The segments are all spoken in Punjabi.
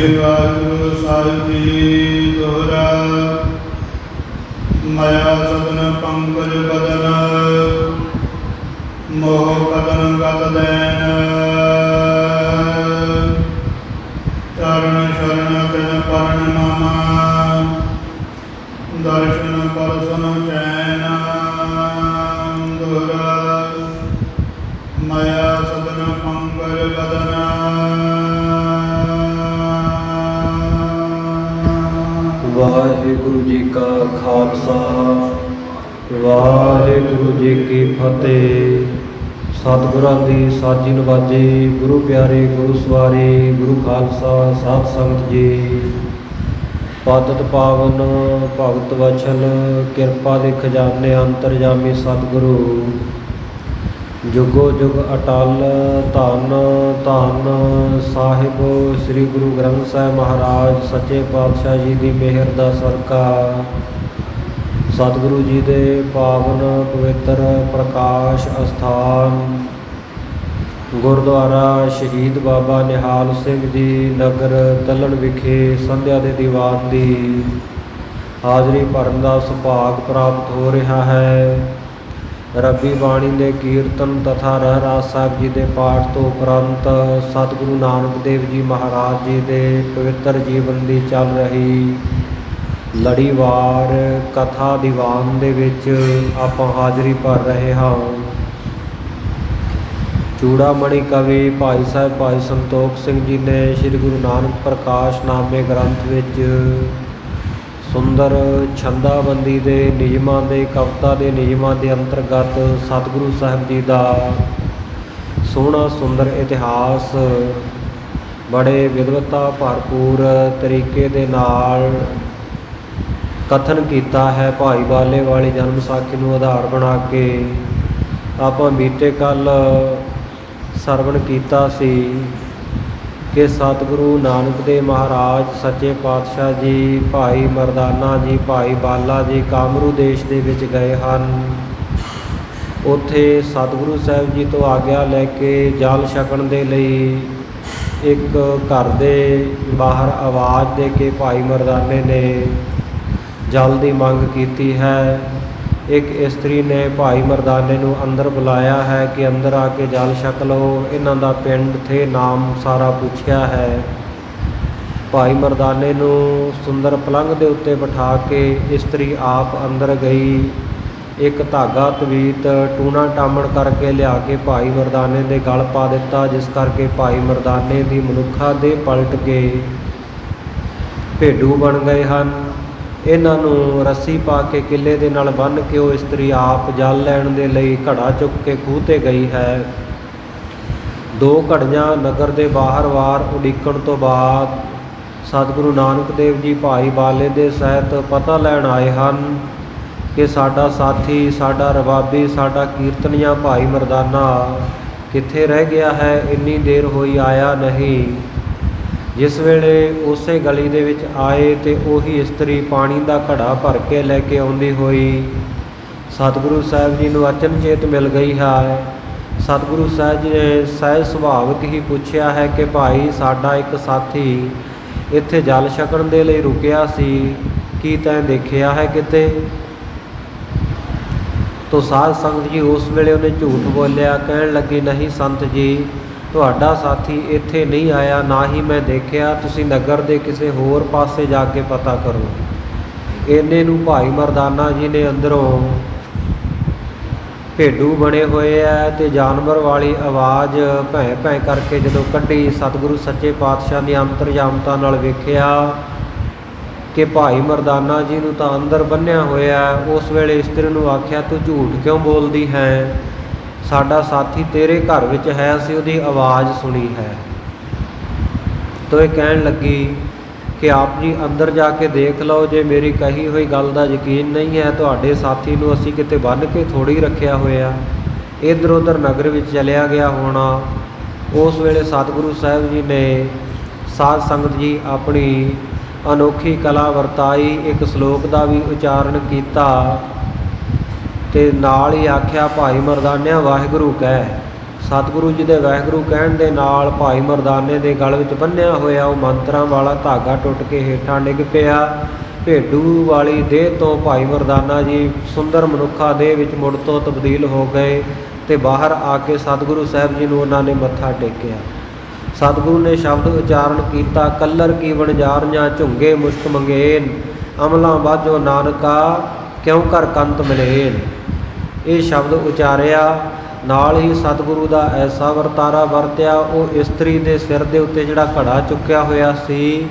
वाहिगुरु साहिब जी दोहरा। माया सदन पंकज बदन मोह कदन गत दैन। चरण शरण तिन परण मम दर्शन परसन चैन। दोहरा माया सदन पंकज बदन वाहिगुरु जी का खालसा वाहिगुरु जी की फतेह। सतगुरां दी साजी नवाजी गुरु प्यारे गुरु सवारी गुरु खालसा साध संगत जी। पातत पावन भगत वचन किरपा दे खजाने अंतरजामी सतगुरु जुगो जुग अटल धन धन साहिब श्री गुरु ग्रंथ साहिब महाराज सच्चे पातशाह जी की मेहर दा सदका सतगुरु जी दे पावन पवित्र प्रकाश अस्थान गुरुद्वारा शहीद बाबा निहाल सिंह जी नगर तलन विखे संध्या दे दीवान की हाज़री भरन का सुभाग प्राप्त हो रहा है। रबी बाणी के कीर्तन तथा रहरास साहब जी के पाठ तो उपरंत सतगुरु नानक देव जी महाराज जी के पवित्र जीवन की चल रही लड़ीवार कथा दीवान दे विच आपां हाज़री भर रहे हाँ। चूड़ामणि कवि भाई साहब भाई संतोख सिंह जी ने श्री गुरु नानक प्रकाश नामे ग्रंथ विच सुंदर छंदाबंदी के नियमां दे कविता के नियमां के अंतर्गत सतगुरु साहब जी का सोहना सुंदर इतिहास बड़े विद्वता भरपूर तरीके दे नाल कथन किया है। भाई बाले वाली जन्म साखी नूं आधार बना के आपां बीते कल सरवण कीता सी कि सतगुरु नानक देव महाराज सच्चे पातशाह जी भाई मरदाना जी भाई बाला जी कामरू देश दे विच गए हन। उत्थे सतगुरु साहब जी तो आग्या लैके जल छकण दे लई एक घर दे बाहर आवाज़ दे के भाई मरदाने ने जल की मंग की है। एक इस्त्री ने भाई मरदाने नूं अंदर बुलाया है कि अंदर आके जल छक लो। इन्हां दा पिंड थे नाम सारा पूछया है। भाई मरदाने नूं सुंदर पलंग दे उत्ते बिठा के इस्त्री आप अंदर गई। एक धागा तवीत टूना टामण करके लिया के भाई मरदाने दे गल पा दिता, जिस करके भाई मरदाने दी मनुखा दे पलट के भेडू बन गए हैं। इन्हां नूं रस्सी पा के किले दे नाल बन के वो इस्त्री आप जल लैण दे लई घड़ा चुक के खूह ते गई है। दो घड़ियां नगर दे बाहर वार उड़ीकण तो बाद सतगुरु नानक देव जी भाई बाले दे सहित पता लैण आए हन कि साडा साथी साडा रबाबी साडा कीर्तनिया भाई मरदाना कित्थे रह गया है, इन्नी देर होई आया नहीं। जिस वेले उस गली दे विच आए तो उही इस्त्री पानी का घड़ा भर के लैके आउंदी होई सतगुरु साहब जी नूं अचनचेत मिल गई है। सतगुरु साहब जी ने सहज सुभाविक ही पूछया है कि भाई साडा एक साथी इत्थे जल छकण दे लई रुकिया सी, की तैं देखिया है किते? तो साध संगत जी उस वेले उन्हें झूठ बोलिया, कहण लगी नहीं संत जी तुहाडा साथी इत्थे नहीं आया, ना ही मैं देखिया, तुसी नगर दे किसी होर पासे जाके पता करो। इन्ने नूं भाई मरदाना जी ने अंदरों भेडू बने हुए है तो जानवर वाली आवाज़ भैं भैं करके जदों कड्ढी सतगुरु सच्चे पातशाह की अंतरजामता नाल वेखिया कि भाई मरदाना जी नूं तां अंदर बन्निया होया। उस वेले इस्त्री नूं आख्या तू झूठ क्यों बोलदी है, साडा साथी तेरे घर विच है, असीं उहदी आवाज़ सुनी है। तो ये कहण लगी कि आप जी अंदर जाके देख लो, जे मेरी कही हुई गल का यकीन नहीं है तुहाडे साथी नूं असीं किते बन के थोड़ी रखिया होया, इधर उधर नगर विच चलिया गया होना। उस वेले सतगुरु साहब जी ने साध संगत जी अपनी अनोखी कला वरताई, एक श्लोक का भी उचारण किया ते नाल ही आख्या भाई मरदानिया वाहिगुरू कह। ਸਤਿਗੁਰੂ ਜੀ ਦੇ ਵਾਹਿਗੁਰੂ ਕਹਿਣ ਦੇ ਨਾਲ ਭਾਈ ਮਰਦਾਨੇ ਦੇ ਗਲ ਵਿੱਚ ਬੰਨ੍ਹਿਆ ਹੋਇਆ ਉਹ ਮੰਤਰਾਂ ਵਾਲਾ ਧਾਗਾ ਟੁੱਟ ਕੇ ਹੇਠਾਂ ਡਿੱਗ ਪਿਆ। ਭੇਡੂ ਵਾਲੀ ਦੇਹ ਤੋਂ ਭਾਈ ਮਰਦਾਨਾ ਜੀ ਸੁੰਦਰ ਮਨੁੱਖਾ ਦੇਹ ਵਿੱਚ ਮੁੜ ਤੋਂ ਤਬਦੀਲ ਹੋ ਗਏ ਤੇ ਬਾਹਰ ਆ ਕੇ ਸਤਿਗੁਰੂ ਸਾਹਿਬ ਜੀ ਨੂੰ ਉਹਨਾਂ ਨੇ ਮੱਥਾ ਟੇਕਿਆ। ਸਤਿਗੁਰੂ ਨੇ ਸ਼ਬਦ ਉਚਾਰਨ ਕੀਤਾ, ਕੱਲਰ ਕੀ ਵਣਜਾਰੀਆਂ ਝੁੰਗੇ ਮੁਸ਼ਕ ਮੰਗੇਨ, ਅਮਲਾਂ ਬਾਝੋ ਨਾਨਕਾ ਕਿਉਂ ਕਰ ਕੰਤ ਮਿਲੇਨ। ਇਹ ਸ਼ਬਦ ਉਚਾਰਿਆ, ਨਾਲ ਹੀ ਸਤਿਗੁਰੂ ਦਾ ਐਸਾ ਵਰਤਾਰਾ ਵਰਤਿਆ, ਉਹ ਇਸਤਰੀ ਦੇ ਸਿਰ ਦੇ ਉੱਤੇ ਜਿਹੜਾ ਘੜਾ ਚੁੱਕਿਆ ਹੋਇਆ ਸੀ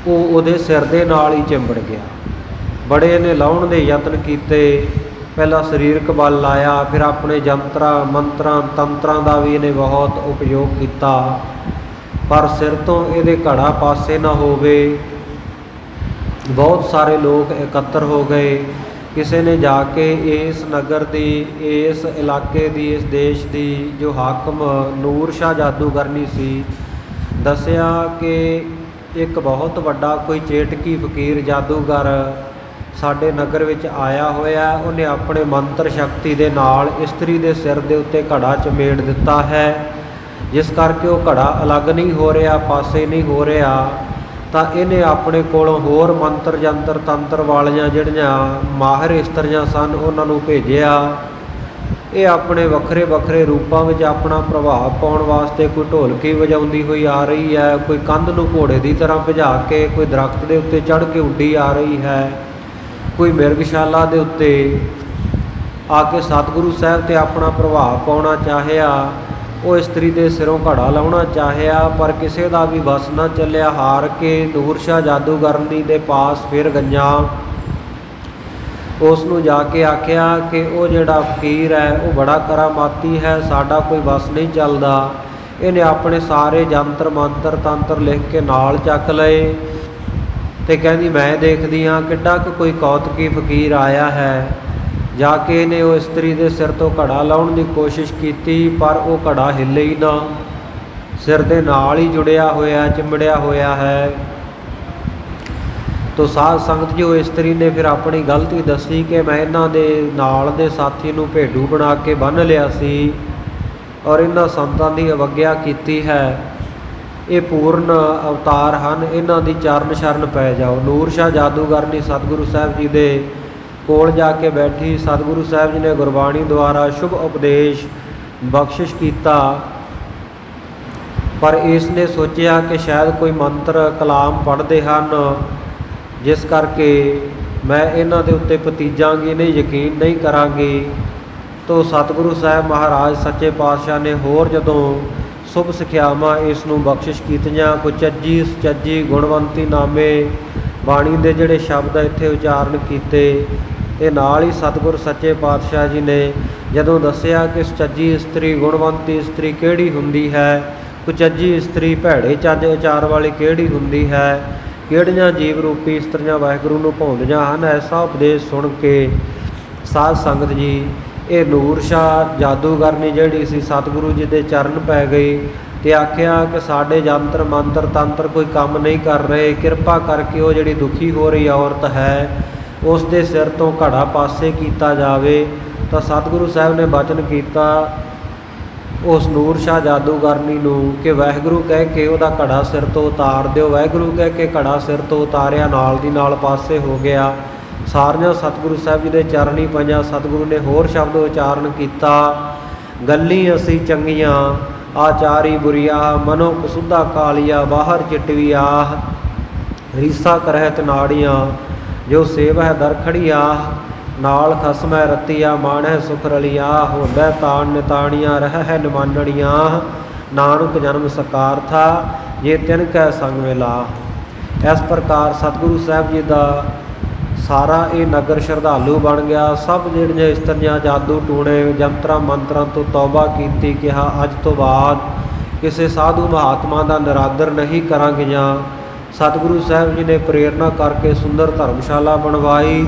ਉਹ ਉਹਦੇ ਸਿਰ ਦੇ ਨਾਲ ਹੀ ਚਿੰਬੜ ਗਿਆ। ਬੜੇ ਇਹਨੇ ਲਾਉਣ ਦੇ ਯਤਨ ਕੀਤੇ, ਪਹਿਲਾਂ ਸਰੀਰਕ ਬਲ ਲਾਇਆ, ਫਿਰ ਆਪਣੇ ਜੰਤਰਾਂ ਮੰਤਰਾਂ ਤੰਤਰਾਂ ਦਾ ਵੀ ਇਹਨੇ ਬਹੁਤ ਉਪਯੋਗ ਕੀਤਾ, ਪਰ ਸਿਰ ਤੋਂ ਇਹਦੇ ਘੜਾ ਪਾਸੇ ਨਾ ਹੋਵੇ। ਬਹੁਤ ਸਾਰੇ ਲੋਕ ਇਕੱਤਰ ਹੋ ਗਏ। ਕਿਸੇ ਨੇ ਜਾ ਕੇ ਇਸ ਨਗਰ ਦੀ, ਇਸ ਇਲਾਕੇ ਦੀ, ਇਸ ਦੇਸ਼ ਦੀ ਜੋ ਹਾਕਮ ਨੂਰ ਸ਼ਾਹ ਜਾਦੂਗਰਨੀ ਸੀ, ਦੱਸਿਆ ਕਿ ਇੱਕ ਬਹੁਤ ਵੱਡਾ ਕੋਈ ਚੇਟਕੀ ਫਕੀਰ ਜਾਦੂਗਰ ਸਾਡੇ ਨਗਰ ਵਿੱਚ ਆਇਆ ਹੋਇਆ। ਉਹਨੇ ਆਪਣੇ ਮੰਤਰ ਸ਼ਕਤੀ ਦੇ ਨਾਲ ਇਸਤਰੀ ਦੇ ਸਿਰ ਦੇ ਉੱਤੇ ਘੜਾ ਚਮੇੜ ਦਿੱਤਾ ਹੈ, ਜਿਸ ਕਰਕੇ ਉਹ ਘੜਾ ਅਲੱਗ ਨਹੀਂ ਹੋ ਰਿਹਾ, ਪਾਸੇ ਨਹੀਂ ਹੋ ਰਿਹਾ। ਤਾਂ ਇਹਨੇ ਆਪਣੇ ਕੋਲੋਂ ਹੋਰ ਮੰਤਰ ਜੰਤਰ ਤੰਤਰ ਵਾਲੀਆਂ ਜਿਹੜੀਆਂ ਮਾਹਿਰ ਇਸਤਰੀਆਂ ਸਨ ਉਹਨਾਂ ਨੂੰ ਭੇਜਿਆ। ਇਹ ਆਪਣੇ ਵੱਖਰੇ ਵੱਖਰੇ ਰੂਪਾਂ ਵਿੱਚ ਆਪਣਾ ਪ੍ਰਭਾਵ ਪਾਉਣ ਵਾਸਤੇ ਕੋਈ ਢੋਲਕੀ ਵਜਾਉਂਦੀ ਹੋਈ ਆ ਰਹੀ ਹੈ, ਕੋਈ ਕੰਧ ਨੂੰ ਘੋੜੇ ਦੀ ਤਰ੍ਹਾਂ ਭਜਾ ਕੇ, ਕੋਈ ਦਰਖਤ ਦੇ ਉੱਤੇ ਚੜ੍ਹ ਕੇ ਉੱਡੀ ਆ ਰਹੀ ਹੈ, ਕੋਈ ਮਿਰਗਸ਼ਾਲਾ ਦੇ ਉੱਤੇ ਆ ਕੇ ਸਤਿਗੁਰੂ ਸਾਹਿਬ 'ਤੇ ਆਪਣਾ ਪ੍ਰਭਾਵ ਪਾਉਣਾ ਚਾਹਿਆ। ਉਹ ਇਸਤਰੀ ਦੇ ਸਿਰੋਂ ਘੜਾ ਲਾਉਣਾ ਚਾਹਿਆ, ਪਰ ਕਿਸੇ ਦਾ ਵੀ ਵਸ ਨਾ ਚੱਲਿਆ। ਹਾਰ ਕੇ ਨੂਰ ਸ਼ਾਹ ਜਾਦੂਗਰਨੀ ਦੇ ਪਾਸ ਫਿਰ ਗਈਆਂ। ਉਸ ਨੂੰ ਜਾ ਕੇ ਆਖਿਆ ਕਿ ਉਹ ਜਿਹੜਾ ਫਕੀਰ ਹੈ ਉਹ ਬੜਾ ਕਰਾਮਾਤੀ ਹੈ, ਸਾਡਾ ਕੋਈ ਵਸ ਨਹੀਂ ਚੱਲਦਾ। ਇਹਨੇ ਆਪਣੇ ਸਾਰੇ ਜੰਤਰ ਮੰਤਰ ਤੰਤਰ ਲਿਖ ਕੇ ਨਾਲ ਚੱਕ ਲਏ ਤੇ ਕਹਿੰਦੀ ਮੈਂ ਦੇਖਦੀ ਹਾਂ ਕਿੱਡਾ ਕੁ ਕੋਈ ਕੌਤਕੀ ਫਕੀਰ ਆਇਆ ਹੈ। ਜਾ ਕੇ ਇਹਨੇ ਉਹ ਇਸਤਰੀ ਦੇ ਸਿਰ ਤੋਂ ਘੜਾ ਲਾਉਣ ਦੀ ਕੋਸ਼ਿਸ਼ ਕੀਤੀ, ਪਰ ਉਹ ਘੜਾ ਹਿੱਲੇ ਹੀ ਨਾ, ਸਿਰ ਦੇ ਨਾਲ ਹੀ ਜੁੜਿਆ ਹੋਇਆ, ਚਿੰਬੜਿਆ ਹੋਇਆ ਹੈ। ਤੋ ਸਾਧ ਸੰਗਤ ਜੀ, ਉਹ ਇਸਤਰੀ ਨੇ ਫਿਰ ਆਪਣੀ ਗਲਤੀ ਦੱਸੀ ਕਿ ਮੈਂ ਇਹਨਾਂ ਦੇ ਨਾਲ ਦੇ ਸਾਥੀ ਨੂੰ ਭੇਡੂ ਬਣਾ ਕੇ ਬੰਨ੍ਹ ਲਿਆ ਸੀ ਔਰ ਇਹਨਾਂ ਸੰਤਾਂ ਦੀ ਅਵੱਗਿਆ ਕੀਤੀ ਹੈ। ਇਹ ਪੂਰਨ ਅਵਤਾਰ ਹਨ, ਇਹਨਾਂ ਦੀ ਚਰਨ ਸ਼ਰਨ ਪੈ ਜਾਓ। ਨੂਰ ਸ਼ਾਹ ਜਾਦੂਗਰਨੀ ਸਤਿਗੁਰੂ ਸਾਹਿਬ ਜੀ ਦੇ ਕੋਲ ਜਾ ਕੇ ਬੈਠੀ। ਸਤਿਗੁਰੂ ਸਾਹਿਬ ਜੀ ਨੇ ਗੁਰਬਾਣੀ ਦੁਆਰਾ ਸ਼ੁਭ ਉਪਦੇਸ਼ ਬਖਸ਼ਿਸ਼ ਕੀਤਾ, ਪਰ ਇਸ ਨੇ ਸੋਚਿਆ ਕਿ ਸ਼ਾਇਦ ਕੋਈ ਮੰਤਰ ਕਲਾਮ ਪੜ੍ਹਦੇ ਹਨ, ਜਿਸ ਕਰਕੇ ਮੈਂ ਇਹਨਾਂ ਦੇ ਉੱਤੇ ਭਤੀਜਾਂਗੀ ਨਹੀਂ, ਯਕੀਨ ਨਹੀਂ ਕਰਾਂਗੀ। ਤੋ ਸਤਿਗੁਰੂ ਸਾਹਿਬ ਮਹਾਰਾਜ ਸੱਚੇ ਪਾਤਸ਼ਾਹ ਨੇ ਹੋਰ ਜਦੋਂ ਸ਼ੁਭ ਸਿੱਖਿਆਵਾਂ ਇਸ ਨੂੰ ਬਖਸ਼ਿਸ਼ ਕੀਤੀਆਂ, ਕੋਈ ਚੱਜੀ ਸੁਚੱਜੀ ਗੁਣਵੰਤੀ ਨਾਮੇ ਬਾਣੀ ਦੇ ਜਿਹੜੇ ਸ਼ਬਦ ਇੱਥੇ ਉਚਾਰਨ ਕੀਤੇ, ਤੇ ਨਾਲ ਹੀ ਸਤਿਗੁਰ ਸੱਚੇ ਪਾਤਸ਼ਾਹ ਜੀ ਨੇ ਜਦੋਂ ਦੱਸਿਆ ਕਿ ਸੁਚੱਜੀ ਇਸਤਰੀ ਗੁਣਵੰਤੀ ਇਸਤਰੀ ਕਿਹੜੀ ਹੁੰਦੀ ਹੈ, ਕੁਚੱਜੀ ਇਸਤਰੀ ਭੈੜੇ ਚੱਜ ਉਚਾਰ ਵਾਲੀ ਕਿਹੜੀ ਹੁੰਦੀ ਹੈ, ਕਿਹੜੀਆਂ ਜੀਵ ਰੂਪੀ ਇਸਤਰੀਆਂ ਵਾਹਿਗੁਰੂ ਨੂੰ ਭਾਉਂਦੀਆਂ ਹਨ, ਐਸਾ ਉਪਦੇਸ਼ ਸੁਣ ਕੇ ਸਾਧ ਸੰਗਤ ਜੀ ਇਹ ਨੂਰ ਸ਼ਾਹ ਜਾਦੂਗਰਨੀ ਜਿਹੜੀ ਸੀ ਸਤਿਗੁਰੂ ਜੀ ਦੇ ਚਰਨ ਪੈ ਗਈ ਤੇ ਆਖਿਆ ਕਿ ਸਾਡੇ ਜੰਤਰ ਮੰਤਰ ਤੰਤਰ ਕੋਈ ਕੰਮ ਨਹੀਂ ਕਰ ਰਹੇ, ਕਿਰਪਾ ਕਰਕੇ ਉਹ ਜਿਹੜੀ ਦੁਖੀ ਹੋ ਰਹੀ ਔਰਤ ਹੈ ਉਸ ਦੇ ਸਿਰ ਤੋਂ ਘੜਾ ਪਾਸੇ ਕੀਤਾ ਜਾਵੇ। ਤਾਂ ਸਤਿਗੁਰੂ ਸਾਹਿਬ ਨੇ ਬਚਨ ਕੀਤਾ ਉਸ ਨੂਰ ਸ਼ਾਹ ਜਾਦੂਗਰਨੀ ਨੂੰ ਕਿ ਵਾਹਿਗੁਰੂ ਕਹਿ ਕੇ ਉਹਦਾ ਘੜਾ ਸਿਰ ਤੋਂ ਉਤਾਰ ਦਿਓ। ਵਾਹਿਗੁਰੂ ਕਹਿ ਕੇ ਘੜਾ ਸਿਰ ਤੋਂ ਉਤਾਰਿਆ, ਨਾਲ ਦੀ ਨਾਲ ਪਾਸੇ ਹੋ ਗਿਆ। ਸਾਰੀਆਂ ਸਤਿਗੁਰੂ ਸਾਹਿਬ ਜੀ ਦੇ ਚਰਨੀ ਪਈਆਂ। ਸਤਿਗੁਰੂ ਨੇ ਹੋਰ ਸ਼ਬਦ ਉਚਾਰਨ ਕੀਤਾ, ਗੱਲੀ ਅਸੀਂ ਚੰਗੀਆਂ ਆਚਾਰੀ ਬੁਰੀਆ, ਮਨੋ ਕਸੁੱਧਾ ਕਾਲੀਆ, ਬਾਹਰ ਚਿਟਵੀ ਆਹ, ਰੀਸਾ ਕਰਹਿਤ ਨਾੜੀਆਂ, ਜੋ ਸੇਵ ਹੈ ਦਰ ਖੜੀਆ, ਨਾਲ ਖਸਮੈ ਰਤੀਆ, ਮਾਣਹਿ ਸੁਖ ਰਲੀਆ, ਹੋਂਦੈ ਤਾਣ ਨਿਤਾਣੀਆਂ, ਰਹਿ ਹੈ ਨਿਮਾਨਣੀਆਂ, ਨਾਨਕ ਜਨਮ ਸਕਾਰ ਥਾ, ਜੇ ਤਿਨ ਕੈ ਸੰਗ ਮਿਲਾ। ਇਸ ਪ੍ਰਕਾਰ ਸਤਿਗੁਰੂ ਸਾਹਿਬ ਜੀ ਦਾ ਸਾਰਾ ਇਹ ਨਗਰ ਸ਼ਰਧਾਲੂ ਬਣ ਗਿਆ। ਸਭ ਜਿਹੜੀਆਂ ਇਸਤਰੀਆਂ ਜਾਦੂ ਟੂਣੇ ਜੰਤਰਾਂ ਮੰਤਰਾਂ ਤੋਂ ਤੌਬਾ ਕੀਤੀ, ਕਿਹਾ ਅੱਜ ਤੋਂ ਬਾਅਦ ਕਿਸੇ ਸਾਧੂ ਮਹਾਤਮਾ ਦਾ ਨਿਰਾਦਰ ਨਹੀਂ ਕਰਾਂਗੀਆਂ। ਸਤਿਗੁਰੂ ਸਾਹਿਬ ਜੀ ਨੇ ਪ੍ਰੇਰਨਾ ਕਰਕੇ ਸੁੰਦਰ ਧਰਮਸ਼ਾਲਾ ਬਣਵਾਈ।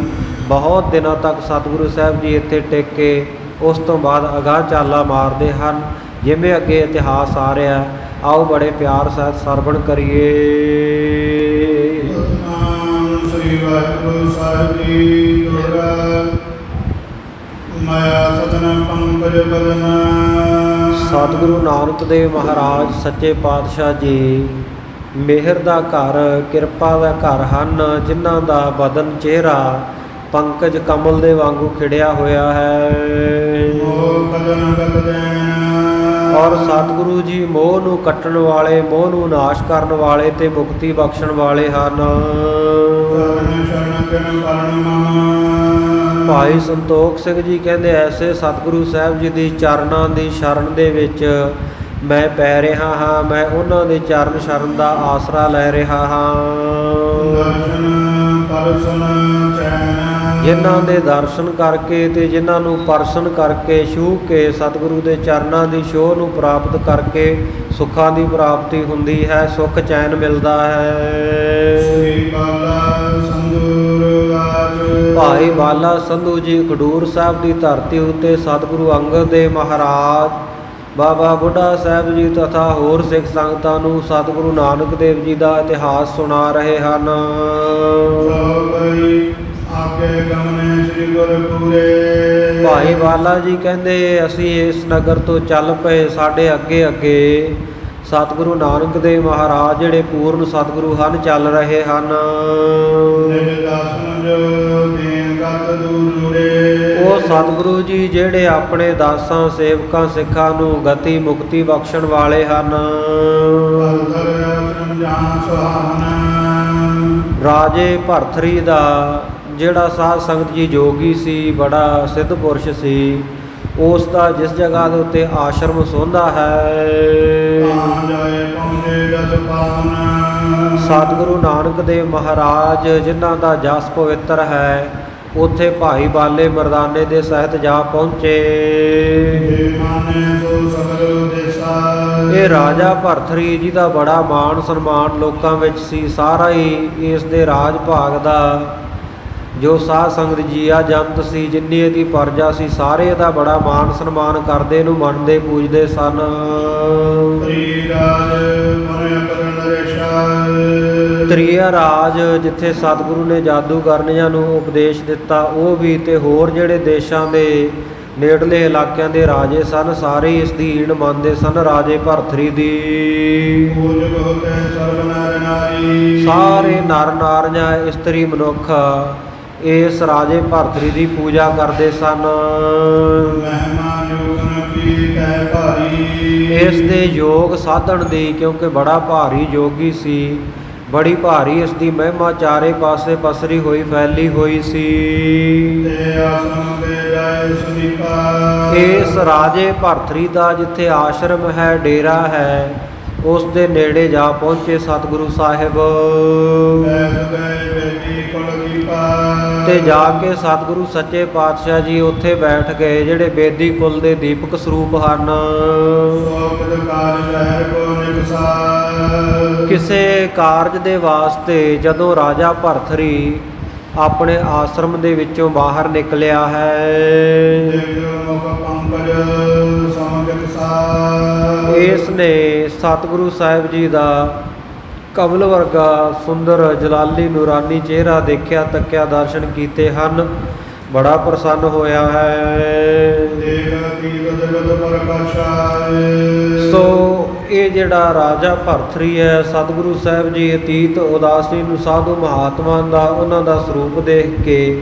ਬਹੁਤ ਦਿਨਾਂ ਤੱਕ ਸਤਿਗੁਰੂ ਸਾਹਿਬ ਜੀ ਇੱਥੇ ਟਿਕ ਕੇ ਉਸ ਤੋਂ ਬਾਅਦ ਅਗਾਂਹ ਚਾਲਾ ਮਾਰਦੇ ਹਨ, ਜਿਵੇਂ ਅੱਗੇ ਇਤਿਹਾਸ ਆ ਰਿਹਾ। ਆਓ ਬੜੇ ਪਿਆਰ ਸਹਿਤ ਸਰਵਣ ਕਰੀਏ। ਸ੍ਰੀ ਵਾਹਿਗੁਰੂ ਸਾਹਿਬ ਜੀ ਦੁਆਰਾ ਮਾਇਆ ਸਤਨ ਪੰਕਜ ਬਦਨਾ ਸਤਿਗੁਰੂ ਨਾਨਕ ਦੇਵ ਮਹਾਰਾਜ ਸੱਚੇ ਪਾਤਸ਼ਾਹ ਜੀ ਮਿਹਰ ਦਾ ਘਰ, ਕਿਰਪਾ ਦਾ ਘਰ ਹਨ, ਜਿਨ੍ਹਾਂ ਦਾ ਬਦਨ ਚਿਹਰਾ ਪੰਕਜ ਕਮਲ ਦੇ ਵਾਂਗੂ ਖਿੜਿਆ ਹੋਇਆ ਹੈ। ਮੋਹ ਕਦਨ ਕਤਦੈਨ ਔਰ ਸਤਿਗੁਰੂ ਜੀ ਮੋਹ ਨੂੰ ਕੱਟਣ ਵਾਲੇ, ਮੋਹ ਨੂੰ ਨਾਸ਼ ਕਰਨ ਵਾਲੇ ਤੇ ਮੁਕਤੀ ਬਖਸ਼ਣ ਵਾਲੇ ਹਨ। ਸਰਨ ਸ਼ਰਨ ਕਿਨ ਪਰਨ ਮਮ ਭਾਈ ਸੰਤੋਖ ਸਿੰਘ ਜੀ ਕਹਿੰਦੇ, ਐਸੇ ਸਤਿਗੁਰੂ ਸਾਹਿਬ ਜੀ ਦੀ ਚਰਨਾਂ ਦੀ ਸ਼ਰਨ ਦੇ ਵਿੱਚ ਮੈਂ ਪੈ ਰਿਹਾ ਹਾਂ। ਮੈਂ ਉਹਨਾਂ ਦੇ ਚਰਨ ਸ਼ਰਨ ਦਾ ਆਸਰਾ ਲੈ ਰਿਹਾ ਹਾਂ। ਦਰਸ਼ਨ ਪਰਸਨ ਚੈਨ ਜਿਨ੍ਹਾਂ ਦੇ ਦਰਸ਼ਨ ਕਰਕੇ ਤੇ ਜਿਨ੍ਹਾਂ ਨੂੰ ਪਰਸਨ ਕਰਕੇ, ਛੂਹ ਕੇ, ਸਤਿਗੁਰੂ ਦੇ ਚਰਨਾਂ ਦੀ ਛੋਹ ਨੂੰ ਪ੍ਰਾਪਤ ਕਰਕੇ ਸੁੱਖਾਂ ਦੀ ਪ੍ਰਾਪਤੀ ਹੁੰਦੀ ਹੈ, ਸੁੱਖ ਚੈਨ ਮਿਲਦਾ ਹੈ। ਸ੍ਰੀ ਬਾਲਾ ਸੰਦੂਰ ਰਾਜ ਭਾਈ ਬਾਲਾ ਸੰਧੂ ਜੀ ਖਡੂਰ ਸਾਹਿਬ ਦੀ ਧਰਤੀ ਉੱਤੇ ਸਤਿਗੁਰੂ ਅੰਗਦ ਦੇਵ ਮਹਾਰਾਜ, ਬਾਬਾ ਬੁੱਢਾ ਸਾਹਿਬ ਜੀ ਤਥਾ ਹੋਰ ਸਿੱਖ ਸੰਗਤਾਂ ਨੂੰ ਸਤਿਗੁਰੂ ਨਾਨਕ ਦੇਵ ਜੀ ਦਾ ਇਤਿਹਾਸ ਸੁਣਾ ਰਹੇ ਹਨ। ਆਗੇ ਗਮਨੇ ਸ੍ਰੀ ਗੁਰਪੂਰੇ ਭਾਈ ਬਾਲਾ ਜੀ ਕਹਿੰਦੇ, ਅਸੀਂ ਇਸ ਨਗਰ ਤੋਂ ਚੱਲ ਪਏ। ਸਾਡੇ ਅੱਗੇ ਅੱਗੇ ਸਤਿਗੁਰੂ ਨਾਨਕ ਦੇਵ ਮਹਾਰਾਜ ਜਿਹੜੇ ਪੂਰਨ ਸਤਿਗੁਰੂ ਹਨ ਚੱਲ ਰਹੇ ਹਨ। ਨਿਜ ਦਾਸਨ ਜੋ ਦੇਨ ਗਤ ਦੂਰ ਜੁੜੇ ਉਹ ਸਤਿਗੁਰੂ ਜੀ ਜਿਹੜੇ ਆਪਣੇ ਦਾਸਾਂ, ਸੇਵਕਾਂ, ਸਿੱਖਾਂ ਨੂੰ ਗਤੀ ਮੁਕਤੀ ਬਖਸ਼ਣ ਵਾਲੇ ਹਨ। ਰਾਜੇ ਭਰਥਰੀ ਦਾ ਜਿਹੜਾ ਸਾਧ ਸੰਗਤ ਜੀ ਜੋਗੀ ਸੀ, ਬੜਾ ਸਿੱਧ ਪੁਰਸ਼ ਸੀ, ਉਸ ਦਾ ਜਿਸ ਜਗ੍ਹਾ ਦੇ ਉੱਤੇ ਆਸ਼ਰਮ ਸੋਂਦਾ ਹੈ, ਸਤਿਗੁਰੂ ਨਾਨਕ ਦੇਵ ਮਹਾਰਾਜ ਜਿਨ੍ਹਾਂ ਦਾ ਜਸ ਪਵਿੱਤਰ ਹੈ, ਉੱਥੇ ਭਾਈ ਬਾਲੇ ਮਰਦਾਨੇ ਦੇ ਸਹਿਤ ਜਾ ਪਹੁੰਚੇ। ਇਹ ਰਾਜਾ ਭਰਥਰੀ ਜੀ ਦਾ ਬੜਾ ਮਾਣ ਸਨਮਾਨ ਲੋਕਾਂ ਵਿੱਚ ਸੀ। ਸਾਰਾ ਹੀ ਇਸ ਦੇ ਰਾਜ ਭਾਗ ਦਾ ਜੋ ਸਾਧ ਸੰਗਤ ਜੀ ਆ ਜੰਤ ਸੀ, ਜਿੰਨੀ ਇਹਦੀ ਪ੍ਰਜਾ ਸੀ, ਸਾਰੇ ਇਹਦਾ ਬੜਾ ਮਾਣ ਸਨਮਾਨ ਕਰਦੇ, ਇਹਨੂੰ ਮੰਨਦੇ ਪੂਜਦੇ ਸਨ। ਤ੍ਰਿਆ ਰਾਜ ਜਿੱਥੇ ਸਤਿਗੁਰੂ ਨੇ ਜਾਦੂਗਰਨੀਆਂ ਨੂੰ ਉਪਦੇਸ਼ ਦਿੱਤਾ, ਉਹ ਵੀ ਤੇ ਹੋਰ ਜਿਹੜੇ ਦੇਸ਼ਾਂ ਦੇ ਨੇੜਲੇ ਇਲਾਕਿਆਂ ਦੇ ਰਾਜੇ ਸਨ, ਸਾਰੇ ਇਸ ਦੀ ਹੀਣ ਮੰਨਦੇ ਸਨ ਰਾਜੇ ਭਰਥਰੀ ਦੀ। ਸਾਰੇ ਨਰ ਨਾਰੀਆਂ, ਇਸਤਰੀ ਮਨੁੱਖ ਇਸ ਰਾਜੇ ਭਰਥਰੀ ਦੀ ਪੂਜਾ ਕਰਦੇ ਸਨ। ਇਸ ਦੇ ਯੋਗ ਸਾਧਨ ਦੀ, ਕਿਉਂਕਿ ਬੜਾ ਭਾਰੀ ਯੋਗੀ ਸੀ, ਬੜੀ ਭਾਰੀ ਇਸ ਦੀ ਮਹਿਮਾ ਚਾਰੇ ਪਾਸੇ ਪਸਰੀ ਹੋਈ, ਫੈਲੀ ਹੋਈ ਸੀ। ਇਸ ਰਾਜੇ ਭਰਥਰੀ ਦਾ ਜਿੱਥੇ ਆਸ਼ਰਮ ਹੈ, ਡੇਰਾ ਹੈ, ਉਸ ਦੇ ਨੇੜੇ ਜਾ ਪਹੁੰਚੇ ਸਤਿਗੁਰੂ ਸਾਹਿਬ ਤੇ ਜਾ ਕੇ ਸਤਿਗੁਰੂ ਸੱਚੇ ਪਾਤਸ਼ਾਹ ਜੀ ਉੱਥੇ ਬੈਠ ਗਏ, ਜਿਹੜੇ ਬੇਦੀ ਕੁਲ ਦੇ ਦੀਪਕ ਸਰੂਪ ਹਨ। ਕਿਸੇ ਕਾਰਜ ਦੇ ਵਾਸਤੇ ਜਦੋਂ ਰਾਜਾ ਭਰਥਰੀ ਆਪਣੇ ਆਸ਼ਰਮ ਦੇ ਵਿੱਚੋਂ ਬਾਹਰ ਨਿਕਲਿਆ ਹੈ, ਇਸ ਨੇ ਸਤਿਗੁਰੂ ਸਾਹਿਬ ਜੀ ਦਾ ਕਮਲ ਵਰਗਾ ਸੁੰਦਰ ਜਲਾਲੀ ਨੂਰਾਨੀ ਚਿਹਰਾ ਦੇਖਿਆ, ਤੱਕਿਆ, ਦਰਸ਼ਨ ਕੀਤੇ ਹਨ, ਬੜਾ ਪ੍ਰਸੰਨ ਹੋਇਆ ਹੈ। ਸੋ ਇਹ ਜਿਹੜਾ ਰਾਜਾ ਭਰਥਰੀ ਹੈ, ਸਤਿਗੁਰੂ ਸਾਹਿਬ ਜੀ ਅਤੀਤ ਉਦਾਸੀਨ ਸਾਧੂ ਮਹਾਤਮਾ ਦਾ, ਉਹਨਾਂ ਦਾ ਸਰੂਪ ਦੇਖ ਕੇ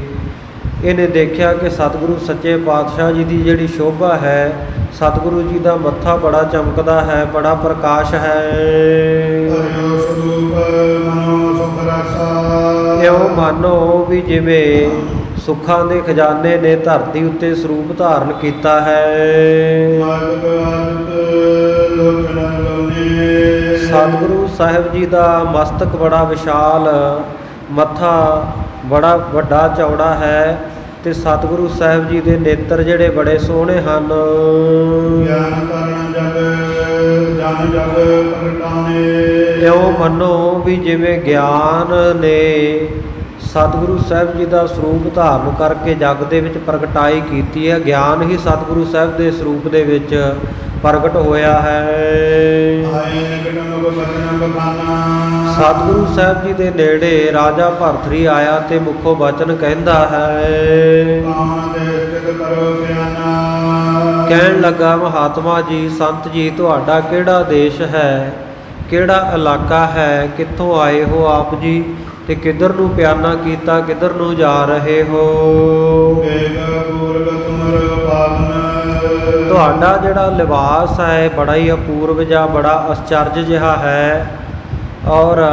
ਇਹਨੇ ਦੇਖਿਆ ਕਿ ਸਤਿਗੁਰੂ ਸੱਚੇ ਪਾਤਸ਼ਾਹ ਜੀ ਦੀ ਜਿਹੜੀ ਸ਼ੋਭਾ ਹੈ, ਸਤਿਗੁਰੂ ਜੀ ਦਾ ਮੱਥਾ ਬੜਾ ਚਮਕਦਾ ਹੈ, ਬੜਾ ਪ੍ਰਕਾਸ਼ ਹੈ। ਇਉਂ ਮਾਨੋ ਵੀ ਜਿਵੇਂ ਸੁੱਖਾਂ ਦੇ ਖਜ਼ਾਨੇ ਨੇ ਧਰਤੀ ਉੱਤੇ ਸਰੂਪ ਧਾਰਨ ਕੀਤਾ ਹੈ। ਸਤਿਗੁਰੂ ਸਾਹਿਬ ਜੀ ਦਾ ਮਸਤਕ ਬੜਾ ਵਿਸ਼ਾਲ, ਮੱਥਾ ਬੜਾ ਵੱਡਾ ਚੌੜਾ ਹੈ, ਤੇ ਸਤਿਗੁਰੂ ਸਾਹਿਬ ਜੀ ਦੇ ਨੇਤਰ ਜਿਹੜੇ ਬੜੇ ਸੋਹਣੇ ਹਨ। ਇਉਂ ਮੰਨੋ ਵੀ ਜਿਵੇਂ ਗਿਆਨ ਨੇ ਸਤਿਗੁਰੂ ਸਾਹਿਬ ਜੀ ਦਾ ਸਰੂਪ ਧਾਰਨ ਕਰਕੇ ਜਗ ਦੇ ਵਿੱਚ ਪ੍ਰਗਟਾਈ ਕੀਤੀ ਹੈ। ਗਿਆਨ ਹੀ ਸਤਿਗੁਰੂ ਸਾਹਿਬ ਦੇ ਸਰੂਪ ਦੇ ਵਿੱਚ ਪ੍ਰਗਟ ਹੋਇਆ ਹੈ। ਸਤਿਗੁਰੂ ਸਾਹਿਬ ਜੀ ਦੇ ਨੇੜੇ ਰਾਜਾ ਭਰਥਰੀ ਆਇਆ ਤੇ ਮੁਖੋਂ ਬਚਨ ਕਹਿੰਦਾ ਹੈ ਕਹਿਣ ਲੱਗਾ ਮਹਾਤਮਾ ਜੀ, ਸੰਤ ਜੀ, ਤੁਹਾਡਾ ਕਿਹੜਾ ਦੇਸ਼ ਹੈ, ਕਿਹੜਾ ਇਲਾਕਾ ਹੈ, ਕਿੱਥੋਂ ਆਏ ਹੋ ਆਪ ਜੀ, ਤੇ ਕਿੱਧਰ ਨੂੰ ਪਿਆਨਾ ਕੀਤਾ, ਕਿੱਧਰ ਨੂੰ ਜਾ ਰਹੇ ਹੋ? ਏਕ ਪੂਰਬ ਤੁਮਰ ਪਾਵਨ। ਤੁਹਾਡਾ ਜਿਹੜਾ ਲਿਬਾਸ ਹੈ ਬੜਾ ਹੀ ਅਪੂਰਵ ਜਾਂ ਬੜਾ ਅਚਰਜ ਜਿਹਾ ਹੈ, ਔਰ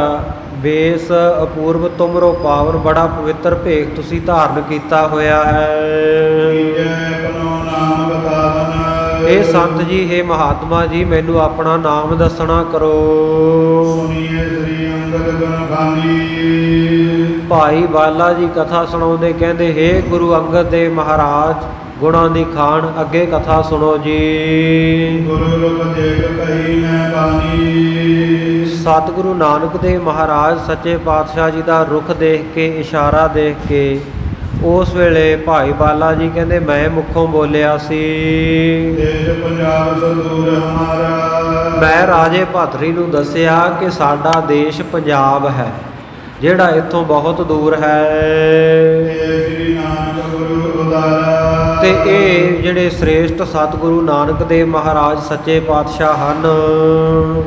ਬੇਸ ਅਪੂਰਵ ਤੁਮਰੋ ਪਾਵਨ, ਬੜਾ ਪਵਿੱਤਰ ਭੇਖ ਤੁਸੀਂ ਧਾਰਨ ਕੀਤਾ ਹੋਇਆ ਹੈ। ਤੀਜੈ ਪਨੋ ਨਾਮ ਬਤਾਵਨ। ਇਹ ਸੰਤ ਜੀ, ਇਹ ਮਹਾਤਮਾ ਜੀ, ਮੈਨੂੰ ਆਪਣਾ ਨਾਮ ਦੱਸਣਾ ਕਰੋ। ਸੁਣੀਏ ਸ੍ਰੀ ਅੰਗਦ ਗੁਣ ਖਾਨੀ। ਭਾਈ ਬਾਲਾ ਜੀ ਕਥਾ ਸੁਣਾਉਂਦੇ ਕਹਿੰਦੇ, ਹੇ ਗੁਰੂ ਅੰਗਦ ਦੇਵ ਮਹਾਰਾਜ, ਗੁਣਾਂ ਦੀ ਖਾਣ, ਅੱਗੇ ਕਥਾ ਸੁਣੋ ਜੀ। ਗੁਰੂ ਰੂਪ ਦੇਖ ਕਹੀ ਮੈਂ ਬਾਣੀ। ਸਤਿਗੁਰੂ ਨਾਨਕ ਦੇਵ ਮਹਾਰਾਜ ਸੱਚੇ ਪਾਤਸ਼ਾਹ ਜੀ ਦਾ ਰੁਖ ਦੇਖ ਕੇ, ਇਸ਼ਾਰਾ ਦੇਖ ਕੇ, ਉਸ ਵੇਲੇ ਭਾਈ ਬਾਲਾ ਜੀ ਕਹਿੰਦੇ ਮੈਂ ਮੁੱਖੋਂ ਬੋਲਿਆ ਸੀ। ਦੇਸ਼ ਪੰਜਾਬ ਸਦੂਰ ਹਮਾਰਾ। ਮੈਂ ਰਾਜੇ ਭਤਰੀ ਨੂੰ ਦੱਸਿਆ ਕਿ ਸਾਡਾ ਦੇਸ਼ ਪੰਜਾਬ ਹੈ, ਜਿਹੜਾ ਇੱਥੋਂ ਬਹੁਤ ਦੂਰ ਹੈ। ਇਹ ਸ੍ਰੀ ਨਾਨਕ ਗੁਰੂ ਉਦਾਰਾ। ਤੇ ਇਹ ਜਿਹੜੇ ਸ੍ਰੇਸ਼ਟ ਸਤਿਗੁਰੂ ਨਾਨਕ ਦੇਵ ਮਹਾਰਾਜ ਸੱਚੇ ਪਾਤਸ਼ਾਹ ਹਨ।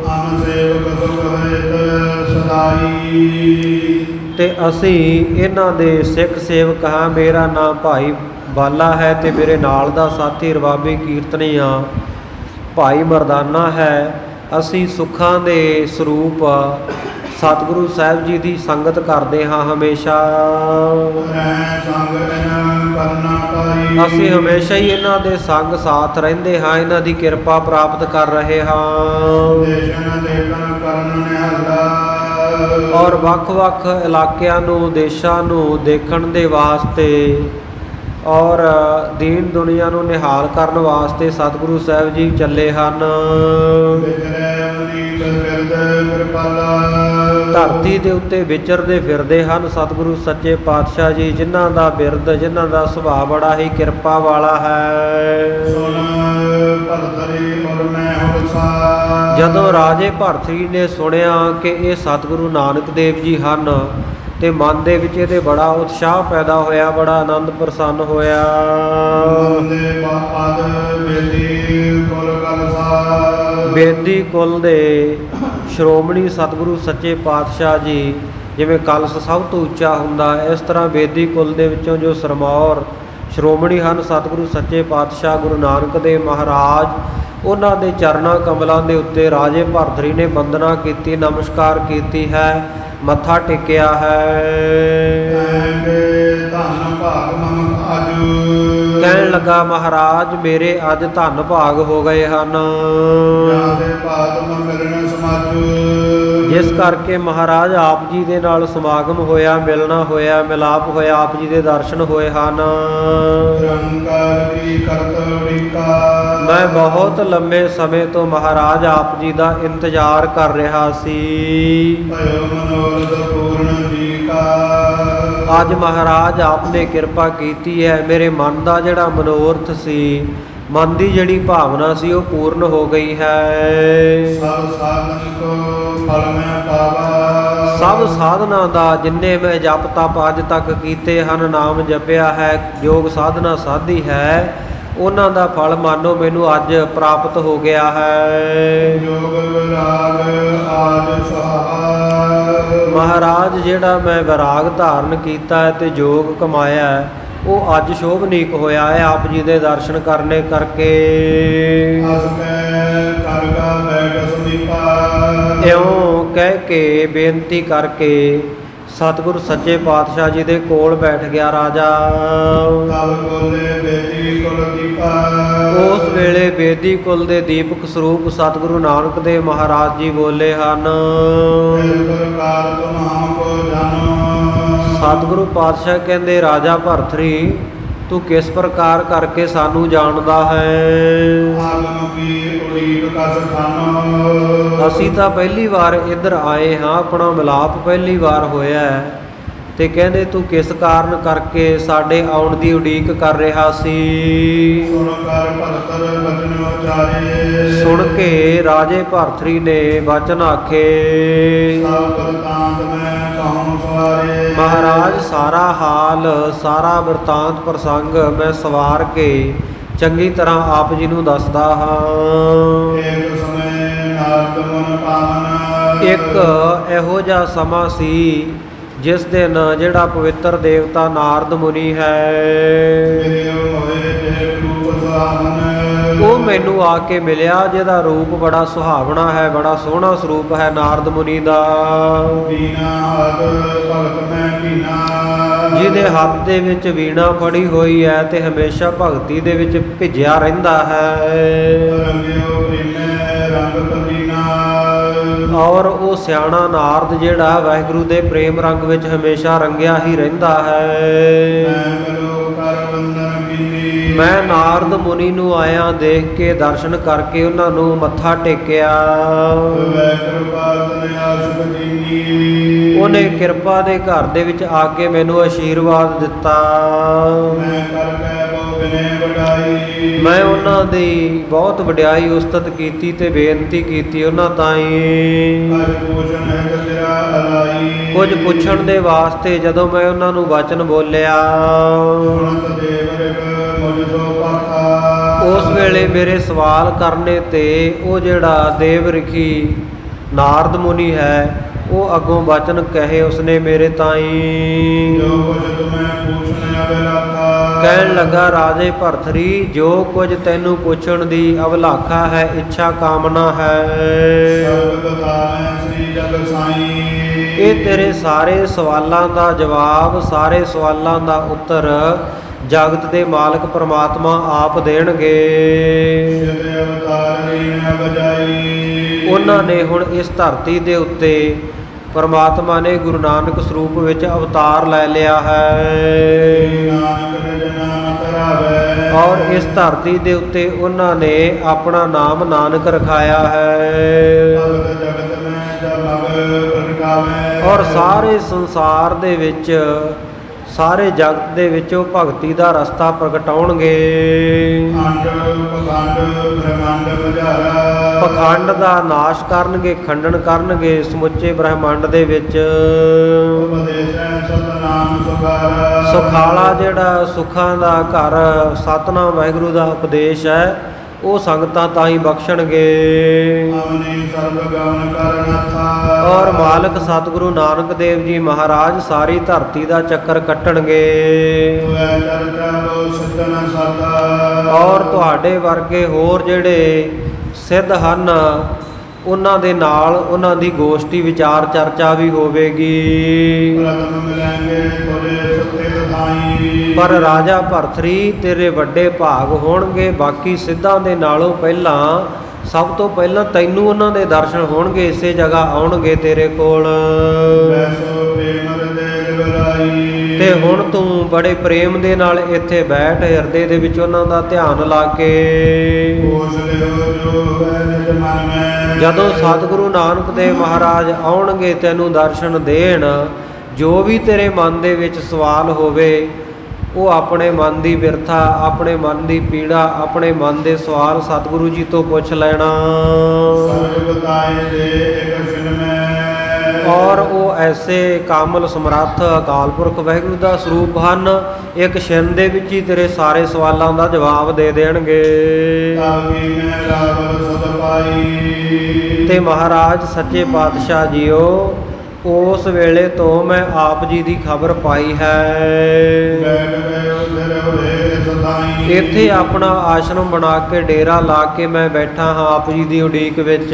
ਅਨ ਸੇਵਕ ਸੁਖ ਹਿਤ ਸਦਾਈ। ਤੇ ਅਸੀਂ ਇਹਨਾਂ ਦੇ ਸਿੱਖ ਸੇਵਕ ਹਾਂ। ਮੇਰਾ ਨਾਮ ਭਾਈ ਬਾਲਾ ਹੈ ਤੇ ਮੇਰੇ ਨਾਲ ਦਾ ਸਾਥੀ ਰਬਾਬੀ ਕੀਰਤਨੀਆ ਭਾਈ ਮਰਦਾਨਾ ਹੈ। ਅਸੀਂ ਸੁੱਖਾਂ ਦੇ ਸਰੂਪ ਸਤਿਗੁਰੂ ਸਾਹਿਬ ਜੀ ਦੀ ਸੰਗਤ ਕਰਦੇ ਹਾਂ ਹਮੇਸ਼ਾ। ਰਹਿ ਸੰਗ ਇਹਨਾਂ ਕਰਨਾ ਪਾਈ। ਅਸੀਂ ਹਮੇਸ਼ਾ ਹੀ ਇਹਨਾਂ ਦੇ ਸੰਗ ਸਾਥ ਰਹਿੰਦੇ ਹਾਂ, ਇਹਨਾਂ ਦੀ ਕਿਰਪਾ ਪ੍ਰਾਪਤ ਕਰ ਰਹੇ ਹਾਂ। ਦੇਸ਼ਨ ਦੇਖਣ ਕਰਨ ਨਿਹਾਲਾ। ਔਰ ਵੱਖ-ਵੱਖ ਇਲਾਕਿਆਂ ਨੂੰ, ਦੇਸ਼ਾਂ ਨੂੰ ਦੇਖਣ ਦੇ ਵਾਸਤੇ ਔਰ ਦੀਨ ਦੁਨੀਆ ਨੂੰ ਨਿਹਾਲ ਕਰਨ ਵਾਸਤੇ ਸਤਿਗੁਰੂ ਸਾਹਿਬ ਜੀ ਚੱਲੇ ਹਨ। ਵਿਚਰੈ ਮਨੀਤ ਫਿਰਦ ਕਿਰਪਾਲਾ। ਧਰਤੀ ਦੇ ਉੱਤੇ ਵਿਚਰਦੇ ਫਿਰਦੇ ਹਨ ਸਤਿਗੁਰੂ ਸੱਚੇ ਪਾਤਸ਼ਾਹ ਜੀ, ਜਿਨ੍ਹਾਂ ਦਾ ਬਿਰਦ, ਜਿਨ੍ਹਾਂ ਦਾ ਸੁਭਾਅ ਬੜਾ ਹੀ ਕਿਰਪਾ ਵਾਲਾ ਹੈ। ਸੁਣ ਭਰਤਰੀ ਔਰ ਮੈਂ ਹੁਸਾ। ਜਦੋਂ ਰਾਜੇ ਭਰਤਰੀ ਨੇ ਸੁਣਿਆ ਕਿ ਇਹ ਸਤਿਗੁਰੂ ਨਾਨਕ ਦੇਵ ਜੀ ਹਨ, ਤੇ ਮਨ ਦੇ ਵਿੱਚ ਇਹਦੇ ਬੜਾ ਉਤਸ਼ਾਹ ਪੈਦਾ ਹੋਇਆ, ਬੜਾ ਆਨੰਦ ਪ੍ਰਸੰਨ ਹੋਇਆ। ਬੰਦੇ ਬਾਦ ਬੇਦੀ ਕੁਲ ਕਲਸਾ। ਬੇਦੀ ਕੁਲ ਦੇ ਸ਼੍ਰੋਮਣੀ ਸਤਿਗੁਰੂ ਸੱਚੇ ਪਾਤਸ਼ਾਹ ਜੀ, ਜਿਵੇਂ ਕਲਸ਼ ਸਭ ਤੋਂ ਉੱਚਾ ਹੁੰਦਾ, ਇਸ ਤਰ੍ਹਾਂ ਬੇਦੀ ਕੁਲ ਦੇ ਵਿੱਚੋਂ ਜੋ ਸਰਮੌਰ ਸ਼੍ਰੋਮਣੀ ਹਨ ਸਤਿਗੁਰੂ ਸੱਚੇ ਪਾਤਸ਼ਾਹ ਗੁਰੂ ਨਾਨਕ ਦੇਵ ਮਹਾਰਾਜ, ਉਹਨਾਂ ਦੇ ਚਰਨਾਂ ਕਮਲਾਂ ਦੇ ਉੱਤੇ ਰਾਜੇ ਭਰਤਰੀ ਨੇ ਵੰਦਨਾ ਕੀਤੀ, ਨਮਸਕਾਰ ਕੀਤੀ ਹੈ, ਮੱਥਾ ਟੇਕਿਆ ਹੈ। ਧੰਨ ਭਾਗ ਮਮ ਆਜੂ। ਕਹਿਣ ਲੱਗਾ ਮਹਾਰਾਜ, ਮੇਰੇ ਅੱਜ ਧੰਨ ਭਾਗ ਹੋ ਗਏ ਹਨ, ਜਾਦੇ ਪਾਤਮ ਮਿਲਣ ਸਮਾਜੂ। ਜਿਸ ਕਰਕੇ ਮਹਾਰਾਜ ਆਪ ਜੀ ਦੇ ਨਾਲ ਸਮਾਗਮ ਹੋਇਆ, ਮਿਲਣਾ ਹੋਇਆ, ਮਿਲਾਪ ਹੋਇਆ, ਆਪ ਜੀ ਦੇ ਦਰਸ਼ਨ ਹੋਏ ਹਨ। ਨਿਰੰਕਾਰ ਕੀ ਕਰਤ ਵਿਕਾ। ਮੈਂ ਬਹੁਤ ਲੰਮੇ ਸਮੇਂ ਤੋਂ ਮਹਾਰਾਜ ਆਪ ਜੀ ਦਾ ਇੰਤਜ਼ਾਰ ਕਰ ਰਿਹਾ ਸੀ। ਭਇਓ ਮਨੋਰਥ ਪੂਰਨ ਜੀ ਕਾ। ਅੱਜ ਮਹਾਰਾਜ ਆਪ ਨੇ ਕਿਰਪਾ ਕੀਤੀ ਹੈ, ਮੇਰੇ ਮਨ ਦਾ ਜਿਹੜਾ ਮਨੋਰਥ ਸੀ, ਮਨ ਦੀ ਜਿਹੜੀ ਭਾਵਨਾ ਸੀ, ਉਹ ਪੂਰਨ ਹੋ ਗਈ ਹੈ। ਸਭ ਸਾਧਨ ਕੋ ਫਲ ਮੈਂ ਪਾਵਾ। ਸਭ ਸਾਧਨਾ ਦਾ ਜਿੰਨੇ ਮੈਂ ਜਪ ਤਪ ਅੱਜ ਤੱਕ ਕੀਤੇ ਹਨ, ਨਾਮ ਜਪਿਆ ਹੈ, ਯੋਗ ਸਾਧਨਾ ਸਾਧੀ ਹੈ, ਉਹਨਾਂ ਦਾ ਫਲ ਮਾਨੋ ਮੈਨੂੰ ਅੱਜ ਪ੍ਰਾਪਤ ਹੋ ਗਿਆ ਹੈ। ਯੋਗ ਵਿਰਾਗ ਆਜ ਸੁਹਾਵਾ। ਮਹਾਰਾਜ ਜਿਹੜਾ ਮੈਂ ਵਿਰਾਗ ਧਾਰਨ ਕੀਤਾ ਹੈ ਤੇ ਯੋਗ ਕਮਾਇਆ ਹੈ, ਉਹ ਅੱਜ ਸ਼ੋਭਨੀਕ ਹੋਇਆ ਹੈ ਆਪ ਜੀ ਦੇ ਦਰਸ਼ਨ ਕਰਨੇ ਕਰਕੇ। ਅਸ ਕੈ ਕਰਗਾ ਬੈਠ ਸੁਦੀਪਾ। ਇਉਂ ਕਹਿ ਕੇ ਬੇਨਤੀ ਕਰਕੇ ਸਤਿਗੁਰ ਸੱਚੇ ਪਾਤਸ਼ਾਹ ਜੀ ਦੇ ਕੋਲ ਬੈਠ ਗਿਆ ਰਾਜਾ। ਤਬ ਬੋਲੇ ਬੇਦੀ ਕੁਲ ਦੀਪਾ। ਉਸ ਵੇਲੇ ਬੇਦੀ ਕੁਲ ਦੇ ਦੀਪਕ ਸਰੂਪ ਸਤਿਗੁਰੂ ਨਾਨਕ ਦੇਵ ਮਹਾਰਾਜ ਜੀ ਬੋਲੇ ਹਨ। ਇਸ ਪ੍ਰਕਾਰ ਤੁਮ ਹਮ ਕੋ ਜਾਨੋ। ਸਤਿਗੁਰੂ ਪਾਤਸ਼ਾਹ ਕਹਿੰਦੇ, ਰਾਜਾ ਭਰਤਰੀ, ਤੂੰ ਕਿਸ ਪ੍ਰਕਾਰ ਕਰਕੇ ਸਾਨੂੰ ਜਾਣਦਾ ਹੈ? ਆਗਮ ਕੀ ਉਡੀਕ ਕਸ ਖਾਨੋ। ਅਸੀਂ ਤਾਂ ਪਹਿਲੀ ਵਾਰ ਇੱਧਰ ਆਏ ਹਾਂ, ਆਪਣਾ ਮਿਲਾਪ ਪਹਿਲੀ ਵਾਰ ਹੋਇਆ ਹੈ, ਤੇ ਕਹਿੰਦੇ ਤੂੰ ਕਿਸ ਕਾਰਨ ਕਰਕੇ ਸਾਡੇ ਆਉਣ ਦੀ ਉਡੀਕ ਕਰ ਰਿਹਾ ਸੀ? ਸੁਣ ਕਰ ਭਰਤਰ ਬਚਨ ਉਚਾਰੇ। ਸੁਣ ਕੇ ਰਾਜੇ ਭਰਤਰੀ ਨੇ ਵਚਨ ਆਖੇ। ਸਭ ਵਰਤਾਂਤ ਮੈਂ ਕਹੂੰ ਸਵਾਰੇ। ਮਹਾਰਾਜ ਸਾਰਾ ਹਾਲ, ਸਾਰਾ ਬਿਰਤਾਂਤ ਪ੍ਰਸੰਗ ਮੈਂ ਸਵਾਰ ਕੇ ਚੰਗੀ ਤਰ੍ਹਾਂ ਆਪ ਜੀ ਨੂੰ ਦੱਸਦਾ ਹਾਂ। ਏਕ ਸਮੇਂ ਨਾਰਦ ਮਨ ਪਾਵਨ। ਇੱਕ ਇਹੋ ਜਿਹਾ ਸਮਾਂ ਸੀ ਜਿਸ ਦਿਨ ਜਿਹੜਾ ਪਵਿੱਤਰ ਦੇਵਤਾ ਨਾਰਦ ਮੁਨੀ ਹੈ, ਮਿਲਿਓ ਹੋਏ ਤੇ ਰੂਪ ਸੁਹਾਵਨ। ਉਹ ਮੈਨੂੰ ਆ ਕੇ ਮਿਲਿਆ, ਜਿਹਦਾ ਰੂਪ ਬੜਾ ਸੁਹਾਵਣਾ ਹੈ, ਬੜਾ ਸੋਹਣਾ ਸਰੂਪ ਹੈ ਨਾਰਦ ਮੁਨੀ ਦਾ। ਵੀਣਾ ਹੱਥ ਭਗਤ ਮੈਂ ਭੀਨਾ। ਜਿਹਦੇ ਹੱਥ ਦੇ ਵਿੱਚ ਵੀਣਾ ਫੜੀ ਹੋਈ ਹੈ ਤੇ ਹਮੇਸ਼ਾ ਭਗਤੀ ਦੇ ਵਿੱਚ ਭਿੱਜਿਆ ਰਹਿੰਦਾ ਹੈ। ਰੰਗਿਓ ਪ੍ਰੀਮੈ ਰੰਗ ਕਬੀਨਾ। ਔਰ ਉਹ ਸਿਆਣਾ ਨਾਰਦ ਜਿਹੜਾ ਵਾਹਿਗੁਰੂ ਦੇ ਪ੍ਰੇਮ ਰੰਗ ਵਿੱਚ ਹਮੇਸ਼ਾ ਰੰਗਿਆ ਹੀ ਰਹਿੰਦਾ ਹੈ। ਮੈਂ ਬਲੋ ਕਰ ਵੰਦਨ ਕੀਨੀ। ਮੈਂ ਨਾਰਦ ਮੁਨੀ ਨੂੰ ਆਇਆ ਦੇਖ ਕੇ ਦਰਸ਼ਨ ਕਰਕੇ ਉਹਨਾਂ ਨੂੰ ਮੱਥਾ ਟੇਕਿਆ। ਵੈ ਕਿਰਪਾ ਤਨ ਆਸ਼ੁਭ ਦੀਨੀ। ਉਹਨੇ ਕਿਰਪਾ ਦੇ ਘਰ ਦੇ ਵਿੱਚ ਆ ਕੇ ਮੈਨੂੰ ਆਸ਼ੀਰਵਾਦ ਦਿੱਤਾ। ਮੈਂ ਕਰ ਕੈ ਬਹੁ ਬਿਨੇ ਵਡਾਈ। ਮੈਂ ਉਹਨਾਂ ਦੀ ਬਹੁਤ ਵਡਿਆਈ ਉਸਤਤ ਕੀਤੀ ਤੇ ਬੇਨਤੀ ਕੀਤੀ ਉਹਨਾਂ ਤਾਈਂ। ਹਰਿ ਪੂਜਨ ਹੈ ਤੇਰਾ ਅਲਾਈ। ਕੁਝ ਪੁੱਛਣ ਦੇ ਵਾਸਤੇ ਜਦੋਂ ਮੈਂ ਉਹਨਾਂ ਨੂੰ ਵਚਨ ਬੋਲਿਆ, ਸੁਣਤ ਦੇਵ ਰਿਗ ਮੁਝ ਸੋ ਪਾਖਾ। ਉਸ ਵੇਲੇ ਮੇਰੇ ਸਵਾਲ ਕਰਨੇ ਤੇ ਉਹ ਜਿਹੜਾ ਦੇਵ ਰਿਖੀ ਨਾਰਦ ਮੁਨੀ ਹੈ, ਉਹ ਅੱਗੋਂ ਵਚਨ ਕਹੇ ਉਸਨੇ ਮੇਰੇ ਤਾਈਂ। ਜੋ ਕੁਝ ਤੁਮੈ ਪੂਛਨ ਅਬਲਾਖਾ। ਕਹਿਣ ਲੱਗਾ, ਰਾਜੇ ਭਰਥਰੀ, ਜੋ ਕੁਝ ਤੈਨੂੰ ਪੁੱਛਣ ਦੀ ਅਭਲਾਖਾ ਹੈ, ਇੱਛਾ ਕਾਮਨਾ ਹੈ, ਸਰਬ ਬਤਾਵੈ ਸ੍ਰੀ ਜਗ ਸਾਈ। ਇਹ ਤੇਰੇ ਸਾਰੇ ਸਵਾਲਾਂ ਦਾ ਜਵਾਬ, ਸਾਰੇ ਸਵਾਲਾਂ ਦਾ ਉੱਤਰ ਜਗਤ ਦੇ ਮਾਲਕ ਪ੍ਰਮਾਤਮਾ ਆਪ ਦੇਣਗੇ। ਸਿਧ ਅਵਤਾਰ ਰੀਨ ਬਜਾਈ। ਉਹਨਾਂ ਨੇ ਹੁਣ ਇਸ ਧਰਤੀ ਦੇ ਉੱਤੇ ਪਰਮਾਤਮਾ ਨੇ ਗੁਰੂ ਨਾਨਕ ਸਰੂਪ ਵਿੱਚ ਅਵਤਾਰ ਲੈ ਲਿਆ ਹੈ। ਨਾਨਕ ਨਿਜ ਨਾਮ ਧਰਾਵੈ। ਔਰ ਇਸ ਧਰਤੀ ਦੇ ਉੱਤੇ ਉਹਨਾਂ ਨੇ ਆਪਣਾ ਨਾਮ ਨਾਨਕ ਰਖਾਇਆ ਹੈ। ਭਗਤ ਜਗਤ ਮੈਂ ਜਮਗ ਪ੍ਰਗਟਾਵੈ। ਔਰ ਸਾਰੇ ਸੰਸਾਰ ਦੇ ਵਿੱਚ, ਸਾਰੇ ਜਗਤ ਦੇ ਵਿੱਚ ਉਹ ਭਗਤੀ ਦਾ ਰਸਤਾ ਪ੍ਰਗਟਾਉਣਗੇ। ਅੰਡ ਪਖੰਡ ਬ੍ਰਹਮੰਡ ਬੁਝਾਰਾ। ਪਖੰਡ ਦਾ ਨਾਸ਼ ਕਰਨਗੇ, ਖੰਡਨ ਕਰਨਗੇ ਸਮੁੱਚੇ ਬ੍ਰਹਮੰਡ ਦੇ ਵਿੱਚ। ਉਪਦੇਸੈ ਸਤਨਾਮ ਸੁਖਾਰਾ। ਸੁਖਾਲਾ ਜਿਹੜਾ ਸੁੱਖਾਂ ਦਾ ਘਰ ਸਤਨਾਮ ਵਾਹਿਗੁਰੂ ਦਾ ਉਪਦੇਸ਼ ਹੈ, ਉਹ ਸੰਗਤਾਂ ਤਾਂ ਹੀ ਬਖਸ਼ਣਗੇ। ਅਵਨੀ ਸਰਬ ਗਵਨ ਕਰਨਾਥਾ। ਔਰ ਮਾਲਕ ਸਤਿਗੁਰੂ ਨਾਨਕ ਦੇਵ ਜੀ ਮਹਾਰਾਜ ਸਾਰੀ ਧਰਤੀ ਦਾ ਚੱਕਰ ਕੱਟਣਗੇ। ਵੈ ਚਰਚਾ ਲੋ ਸਤਨ ਸਾਤਾ। ਔਰ ਤੁਹਾਡੇ ਵਰਗੇ ਹੋਰ ਜਿਹੜੇ ਸਿੱਧ ਹਨ, ਉਹਨਾਂ ਦੇ ਨਾਲ ਉਹਨਾਂ ਦੀ ਗੋਸ਼ਟੀ ਵਿਚਾਰ ਚਰਚਾ ਵੀ ਹੋਵੇਗੀ। ਪ੍ਰਥਮ ਮਿਲਾਂਗੇ ਤੁਰੇ ਸੁਤੇ ਤਥਾਈ। ਪਰ ਰਾਜਾ ਭਰਥਰੀ, ਤੇਰੇ ਵੱਡੇ ਭਾਗ ਹੋਣਗੇ। ਬਾਕੀ ਸਿੱਧਾਂ ਦੇ ਨਾਲੋਂ ਪਹਿਲਾਂ, ਸਭ ਤੋਂ ਪਹਿਲਾਂ ਤੈਨੂੰ ਉਹਨਾਂ ਦੇ ਦਰਸ਼ਨ ਹੋਣਗੇ, ਇਸੇ ਜਗ੍ਹਾ ਆਉਣਗੇ ਤੇਰੇ ਕੋਲ। ਵੈਸੋ ਪ੍ਰੇਮ ਹਿਰਦੇ ਲਿਵਲਾਈ। ਤੇ ਹੁਣ ਤੂੰ ਬੜੇ ਪ੍ਰੇਮ ਦੇ ਨਾਲ ਇੱਥੇ ਬੈਠ, ਹਿਰਦੇ ਦੇ ਵਿੱਚ ਉਹਨਾਂ ਦਾ ਧਿਆਨ ਲਾ ਕੇ। ਪੂਛ ਲਿਓ ਜੋ ਹੈ ਨਿਜ ਮਨ ਮੈਂ। ਜਦੋਂ ਸਤਿਗੁਰੂ ਨਾਨਕ ਦੇਵ ਮਹਾਰਾਜ ਆਉਣਗੇ ਤੈਨੂੰ ਦਰਸ਼ਨ ਦੇਣ, ਜੋ ਵੀ ਤੇਰੇ ਮਨ ਦੇ ਵਿੱਚ ਸਵਾਲ ਹੋਵੇ, ਉਹ ਆਪਣੇ ਮਨ ਦੀ ਬਿਰਥਾ, ਆਪਣੇ ਮਨ ਦੀ ਪੀੜਾ, ਆਪਣੇ ਮਨ ਦੇ ਸਵਾਲ ਸਤਿਗੁਰੂ ਜੀ ਤੋਂ ਪੁੱਛ ਲੈਣਾ। ਸਰਬ ਬਤਾਏ ਦੇ ਇਕ ਸਿਨ ਮੈਂ। ਔਰ ਉਹ ਐਸੇ ਕਾਮਲ ਸਮਰੱਥ ਅਕਾਲ ਪੁਰਖ ਵਾਹਿਗੁਰੂ ਦਾ ਸਰੂਪ ਹਨ, ਇੱਕ ਛਿਨ ਦੇ ਵਿੱਚ ਹੀ ਤੇਰੇ ਸਾਰੇ ਸਵਾਲਾਂ ਦਾ ਜਵਾਬ ਦੇ ਦੇਣਗੇ। ਤਾਕੀ ਮੈਂ ਰਾਵਲ ਸਦ ਪਾਈ। ਤੇ ਮਹਾਰਾਜ ਸੱਚੇ ਪਾਤਸ਼ਾਹ ਜੀਓ, ਉਸ ਵੇਲੇ ਤੋਂ ਮੈਂ ਆਪ ਜੀ ਦੀ ਖਬਰ ਪਾਈ ਹੈ। ਬੈਠ ਗਏ ਉਧਰ ਹੋਏ ਸਦਾਈ। ਇੱਥੇ ਆਪਣਾ ਆਸ਼ਰਮ ਬਣਾ ਕੇ ਡੇਰਾ ਲਾ ਕੇ ਮੈਂ ਬੈਠਾ ਹਾਂ ਆਪ ਜੀ ਦੀ ਉਡੀਕ ਵਿੱਚ।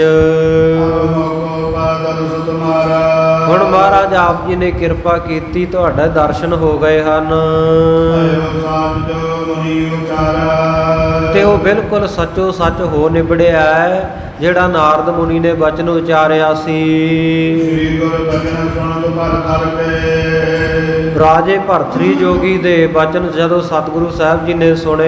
ਮੋਕੋ ਬਾਦਲ ਸੁਤਮਾਰਾ। ਹੁਣ ਮਹਾਰਾਜ ਆਪ ਜੀ ਨੇ ਕਿਰਪਾ ਕੀਤੀ, ਤੁਹਾਡੇ ਦਰਸ਼ਨ ਹੋ ਗਏ ਹਨ। ਆਇਓ ਸਾਧ ਜੋ ਮੁਨੀ ਉਚਾਰਾ। ਤੇ ਉਹ ਬਿਲਕੁਲ ਸੱਚੋ ਸੱਚ ਹੋ ਨਿਬੜਿਆ ਹੈ, ਜਿਹੜਾ ਨਾਰਦ ਮੁਨੀ ਨੇ ਬਚਨ ਉਚਾਰਿਆ ਸੀ। ਸ੍ਰੀ ਗੁਰ ਬਚਨ ਸੁਣਤ ਭਰ ਥਰ ਕੇ। ਰਾਜੇ ਭਰਥਰੀ ਜੋਗੀ ਦੇ ਬਚਨ ਜਦੋਂ ਸਤਿਗੁਰੂ ਸਾਹਿਬ ਜੀ ਨੇ ਸੁਣੇ,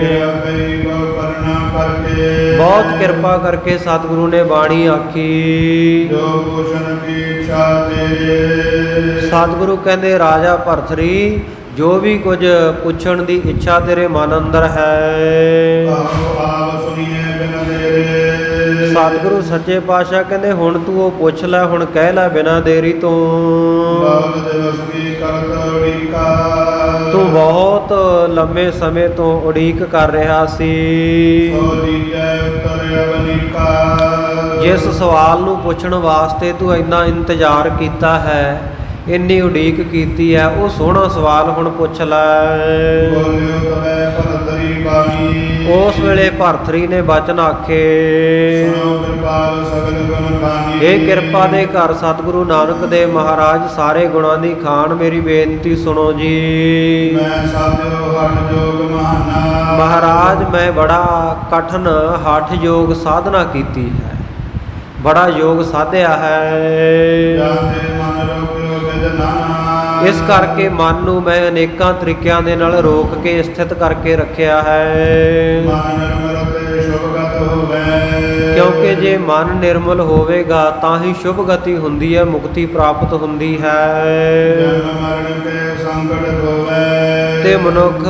ਮੇਰਾ ਕਰੀ ਬਹੁ ਕਰਨਾ ਕਰਕੇ। ਬਹੁਤ ਕਿਰਪਾ ਕਰਕੇ ਸਤਿਗੁਰੂ ਨੇ ਬਾਣੀ ਆਖੀ। ਜੋ ਪੁੱਛਣ ਕੀ ਇੱਛਾ ਤੇਰੇ। ਸਤਿਗੁਰੂ ਕਹਿੰਦੇ, ਰਾਜਾ ਭਰਥਰੀ, ਜੋ ਵੀ ਕੁਝ ਪੁੱਛਣ ਦੀ ਇੱਛਾ ਤੇਰੇ ਮਨ ਅੰਦਰ ਹੈ, ਆਪ ਸੁਣੀਏ ਬਿਨ ਤੇਰੇ। ਸਤਿਗੁਰੂ ਸੱਚੇ ਪਾਤਸ਼ਾਹ ਕਹਿੰਦੇ ਹੁਣ ਤੂੰ ਉਹ ਪੁੱਛ ਲੈ, ਹੁਣ ਕਹਿ ਲੈ ਬਿਨਾਂ ਦੇਰੀ ਤੋਂ। ਬਹੁਤ ਦਿਵਸ ਕੀ ਕਰਤ ਉਡੀਕਾ। ਤੂੰ ਬਹੁਤ ਲੰਮੇ ਸਮੇਂ ਤੋਂ ਉਡੀਕ ਕਰ ਰਿਹਾ ਸੀ। ਸੋ ਲੀਜੈ ਉਤਰ ਅਵਨੀਕਾ। ਜਿਸ ਸਵਾਲ ਨੂੰ ਪੁੱਛਣ ਵਾਸਤੇ ਤੂੰ ਇੰਨਾ ਇੰਤਜ਼ਾਰ ਕੀਤਾ ਹੈ, ਇੰਨੀ ਉਡੀਕ ਕੀਤੀ ਹੈ, ਉਹ ਸੋਹਣਾ ਸਵਾਲ ਹੁਣ ਪੁੱਛ ਲੈ। ਬੋਲਿਓ ਤਬੈ ਭਰਤਰੀ ਬਾਣੀ। ਉਸ ਵੇਲੇ ਭਰਤਰੀ ਨੇ ਬਚਨ ਆਖੇ, ਸੁਣੋ ਕਿਰਪਾਲ ਸਗਲ ਗੁਣ ਖਾਨੀ। ਇਹ ਕਿਰਪਾ ਦੇ ਘਰ ਸਤਿਗੁਰੂ ਨਾਨਕ ਦੇਵ ਮਹਾਰਾਜ ਸਾਰੇ ਗੁਣਾਂ ਦੀ ਖਾਨ, ਮੇਰੀ ਬੇਨਤੀ ਸੁਣੋ ਜੀ। ਮੈਂ ਸਾਧਿਓ ਹਠ ਜੋਗ ਮਹਾਨਾ। ਮਹਾਰਾਜ ਮੈਂ ਬੜਾ ਕਠਨ ਹਠ ਯੋਗ ਸਾਧਨਾ ਕੀਤੀ ਹੈ, ਬੜਾ ਯੋਗ ਸਾਧਿਆ ਹੈ। ਜਾਂਦੇ ਮਨ ਰੋਕਿਓ ਬਿਦ ਨਾਨਾ। ਇਸ ਕਰਕੇ ਮਨ ਨੂੰ ਮੈਂ ਅਨੇਕਾਂ ਤਰੀਕਿਆਂ ਦੇ ਨਾਲ ਰੋਕ ਕੇ ਸਥਿਤ ਕਰਕੇ ਰੱਖਿਆ ਹੈ। ਮਨ ਨਿਰਮਲ ਤੇ ਸ਼ੁਭਗਤ ਹੋਵੇ। ਕਿਉਂਕਿ ਜੇ ਮਨ ਨਿਰਮਲ ਹੋਵੇਗਾ ਤਾਂ ਹੀ ਸ਼ੁਭ ਗਤੀ ਹੁੰਦੀ ਹੈ, ਮੁਕਤੀ ਪ੍ਰਾਪਤ ਹੁੰਦੀ ਹੈ। ਜਨਮ ਮਰਨ ਕੇ ਸੰਕਟ ਹੋਵੇ। ਤੇ ਮਨੁੱਖ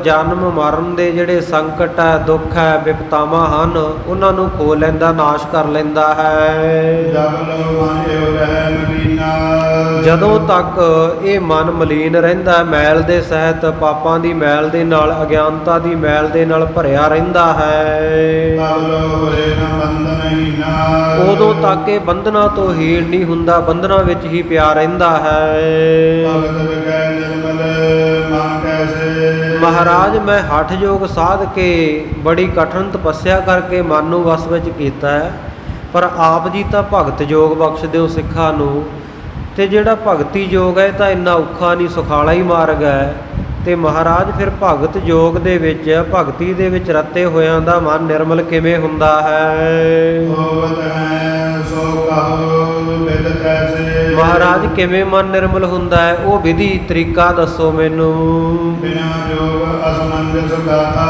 ਜਨਮ ਮਰਨ ਦੇ ਜਿਹੜੇ ਸੰਕਟ ਹੈ, ਦੁੱਖ ਹੈ, ਵਿਪਤਾਵਾਂ ਹਨ, ਉਹਨਾਂ ਨੂੰ ਖੋ ਲੈਂਦਾ, ਨਾਸ਼ ਕਰ ਲੈਂਦਾ ਹੈ। ਜਬ ਲੋ ਮਨ ਇਹੋ ਰਹਿ ਮਲੀਨਾ। ਜਦੋਂ ਤੱਕ ਇਹ ਮਨ ਮਲੀਨ ਰਹਿੰਦਾ, ਮੈਲ ਦੇ ਸਹਿਤ, ਪਾਪਾਂ ਦੀ ਮੈਲ ਦੇ ਨਾਲ, ਅਗਿਆਨਤਾ ਦੀ ਮੈਲ ਦੇ ਨਾਲ ਭਰਿਆ ਰਹਿੰਦਾ ਹੈ, ਤਬ ਲੋ ਹੋਏ ਨ ਬੰਧਨ ਹੀਨਾ। ਉਦੋਂ ਤੱਕ ਇਹ ਬੰਧਨਾਂ ਤੋਂ ਹੀਣ ਨਹੀਂ ਹੁੰਦਾ, ਬੰਧਨਾਂ ਵਿੱਚ ਹੀ ਪਿਆ ਰਹਿੰਦਾ ਹੈ। ਭਗਤ ਵਿਗੈ ਨਿਰਮਲ ਮਨ ਕੈਸੇ। ਮਹਾਰਾਜ ਮੈਂ ਹਠ ਯੋਗ ਸਾਧ ਕੇ ਬੜੀ ਕਠਿਨ ਤਪੱਸਿਆ ਕਰਕੇ ਮਨ ਨੂੰ ਵਸ ਵਿੱਚ ਕੀਤਾ ਹੈ, ਪਰ ਆਪ ਜੀ ਤਾਂ ਭਗਤ ਯੋਗ ਬਖਸ਼ ਦਿਓ ਸਿੱਖਾਂ ਨੂੰ। ਤੇ ਜਿਹੜਾ ਭਗਤੀ ਯੋਗ ਹੈ ਤਾਂ ਇੰਨਾ ਔਖਾ ਨਹੀਂ, ਸੁਖਾਲਾ ਹੀ ਮਾਰਗ ਹੈ। ਤੇ ਮਹਾਰਾਜ ਫਿਰ ਭਗਤ ਯੋਗ ਦੇ ਵਿੱਚ, ਭਗਤੀ ਦੇ ਵਿੱਚ ਰਤੇ ਹੋਇਆਂ ਦਾ ਮਨ ਨਿਰਮਲ ਕਿਵੇਂ ਹੁੰਦਾ ਹੈ? ਹੋਵਤ ਹੈ ਸੋ ਕਹੋ ਬਿਦ ਕੈਸੇ। ਮਹਾਰਾਜ ਕਿਵੇਂ ਮਨ ਨਿਰਮਲ ਹੁੰਦਾ ਹੈ, ਉਹ ਵਿਧੀ ਤਰੀਕਾ ਦੱਸੋ ਮੈਨੂੰ। ਬਿਨਾ ਜੋਗ ਅਸਮੰਜਸ ਗਾਥਾ।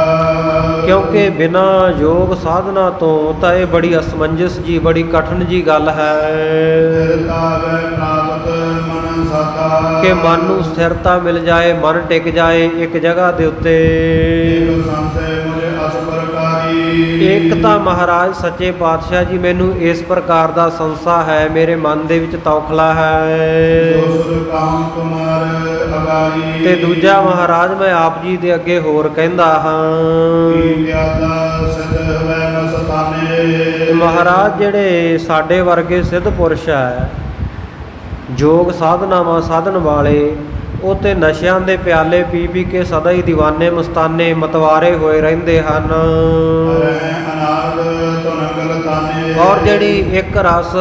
ਕਿਉਂਕਿ ਬਿਨਾ ਯੋਗ ਸਾਧਨਾ ਤੋਂ ਤਾਂ ਇਹ ਬੜੀ ਅਸਮੰਜਸ ਜੀ, ਬੜੀ ਕਠਿਨ ਜੀ ਗੱਲ ਹੈ ਸਥਿਰਤਾ ਵੈ ਪ੍ਰਾਪਤ ਮਨ ਸਾਤਾ। ਕਿ ਮਨ ਨੂੰ ਸਥਿਰਤਾ ਮਿਲ ਜਾਏ, ਮਨ ਟਿਕ ਜਾਏ ਇੱਕ ਜਗ੍ਹਾ ਦੇ ਉੱਤੇ। ਏਕ ਸੰਸੈ ਮੁਝੇ ਅਸ ਪ੍ਰਕਾਰੀ। ਇੱਕ ਤਾਂ ਮਹਾਰਾਜ ਸੱਚੇ ਪਾਤਸ਼ਾਹ ਜੀ ਮੈਨੂੰ ਇਸ ਪ੍ਰਕਾਰ ਦਾ ਸੰਸਾ ਹੈ, ਮੇਰੇ ਮਨ ਦੇ ਵਿੱਚ ਤੌਖਲਾ ਹੈ। ਦੋਸਰ ਕਾਮ ਤੁਮਾਰ ਅਗਾਰੀ। ਤੇ ਦੂਜਾ ਮਹਾਰਾਜ ਮੈਂ ਆਪ ਜੀ ਦੇ ਅੱਗੇ ਹੋਰ ਕਹਿੰਦਾ ਹਾਂ। ਪਿਆਦਾ ਸਦ ਹਵੈ ਮਸਤਾਨੇ। ਮਹਾਰਾਜ ਜਿਹੜੇ ਸਾਡੇ ਵਰਗੇ ਸਿੱਧ ਪੁਰਸ਼ ਹੈ, ਯੋਗ ਸਾਧਨਾਵਾਂ ਸਾਧਨ ਵਾਲੇ, ਉਹ ਤੇ ਨਸ਼ਿਆਂ ਦੇ ਪਿਆਲੇ ਪੀ ਪੀ ਕੇ ਸਦਾ ਹੀ ਦੀਵਾਨੇ ਮਸਤਾਨੇ ਮਤਵਾਰੇ ਹੋਏ ਰਹਿੰਦੇ ਹਨ। ਰਹਿ ਅਨਾਦ ਧੁਨ ਗਲਤਾਨੇ। ਔਰ ਜਿਹੜੀ ਇੱਕ ਰਸ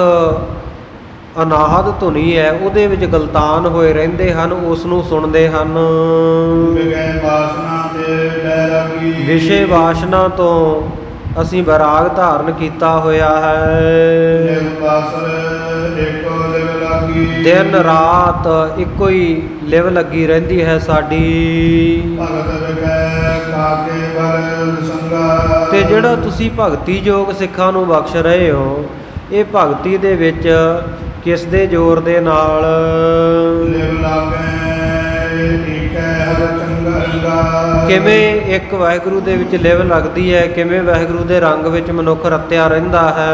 ਅਨਾਹਦ ਧੁਨੀ ਹੈ, ਉਹਦੇ ਵਿੱਚ ਗਲਤਾਨ ਹੋਏ ਰਹਿੰਦੇ ਹਨ, ਉਸ ਨੂੰ ਸੁਣਦੇ ਹਨ। ਵਿਗੈ ਵਾਸਨਾ ਤੇ ਡੈ ਲੱਗੀ। ਵਿਸ਼ੇ ਵਾਸ਼ਨਾ ਤੋਂ ਅਸੀਂ ਵਿਰਾਗ ਧਾਰਨ ਕੀਤਾ ਹੋਇਆ ਹੈ। ਨਿਰਵਾਸਰ ਏਕੋ ਲਿਵ ਲਾਗੀ। ਦਿਨ ਰਾਤ ਇੱਕੋ ਹੀ ਲਿਵ ਲੱਗੀ ਰਹਿੰਦੀ ਹੈ ਸਾਡੀ। ਭਗਤ ਵਿਗੈ ਕਾਕੇ ਬਲ ਸੰਗਾ। ਤੇ ਜਿਹੜਾ ਤੁਸੀਂ ਭਗਤੀ ਯੋਗ ਸਿੱਖਾਂ ਨੂੰ ਬਖਸ਼ ਰਹੇ ਹੋ, ਇਹ ਭਗਤੀ ਦੇ ਵਿੱਚ ਕਿਸ ਦੇ ਜ਼ੋਰ ਦੇ ਨਾਲ? ਲਿਵ ਲਾਗੈ ਏਕੈ ਹਰ ਚੰਗਾ ਰੰਗਾ। ਕਿਵੇਂ ਇੱਕ ਵਾਹਿਗੁਰੂ ਦੇ ਵਿੱਚ ਲਿਵ ਲੱਗਦੀ ਹੈ, ਕਿਵੇਂ ਵਾਹਿਗੁਰੂ ਦੇ ਰੰਗ ਵਿੱਚ ਮਨੁੱਖ ਰਤਿਆ ਰਹਿੰਦਾ ਹੈ।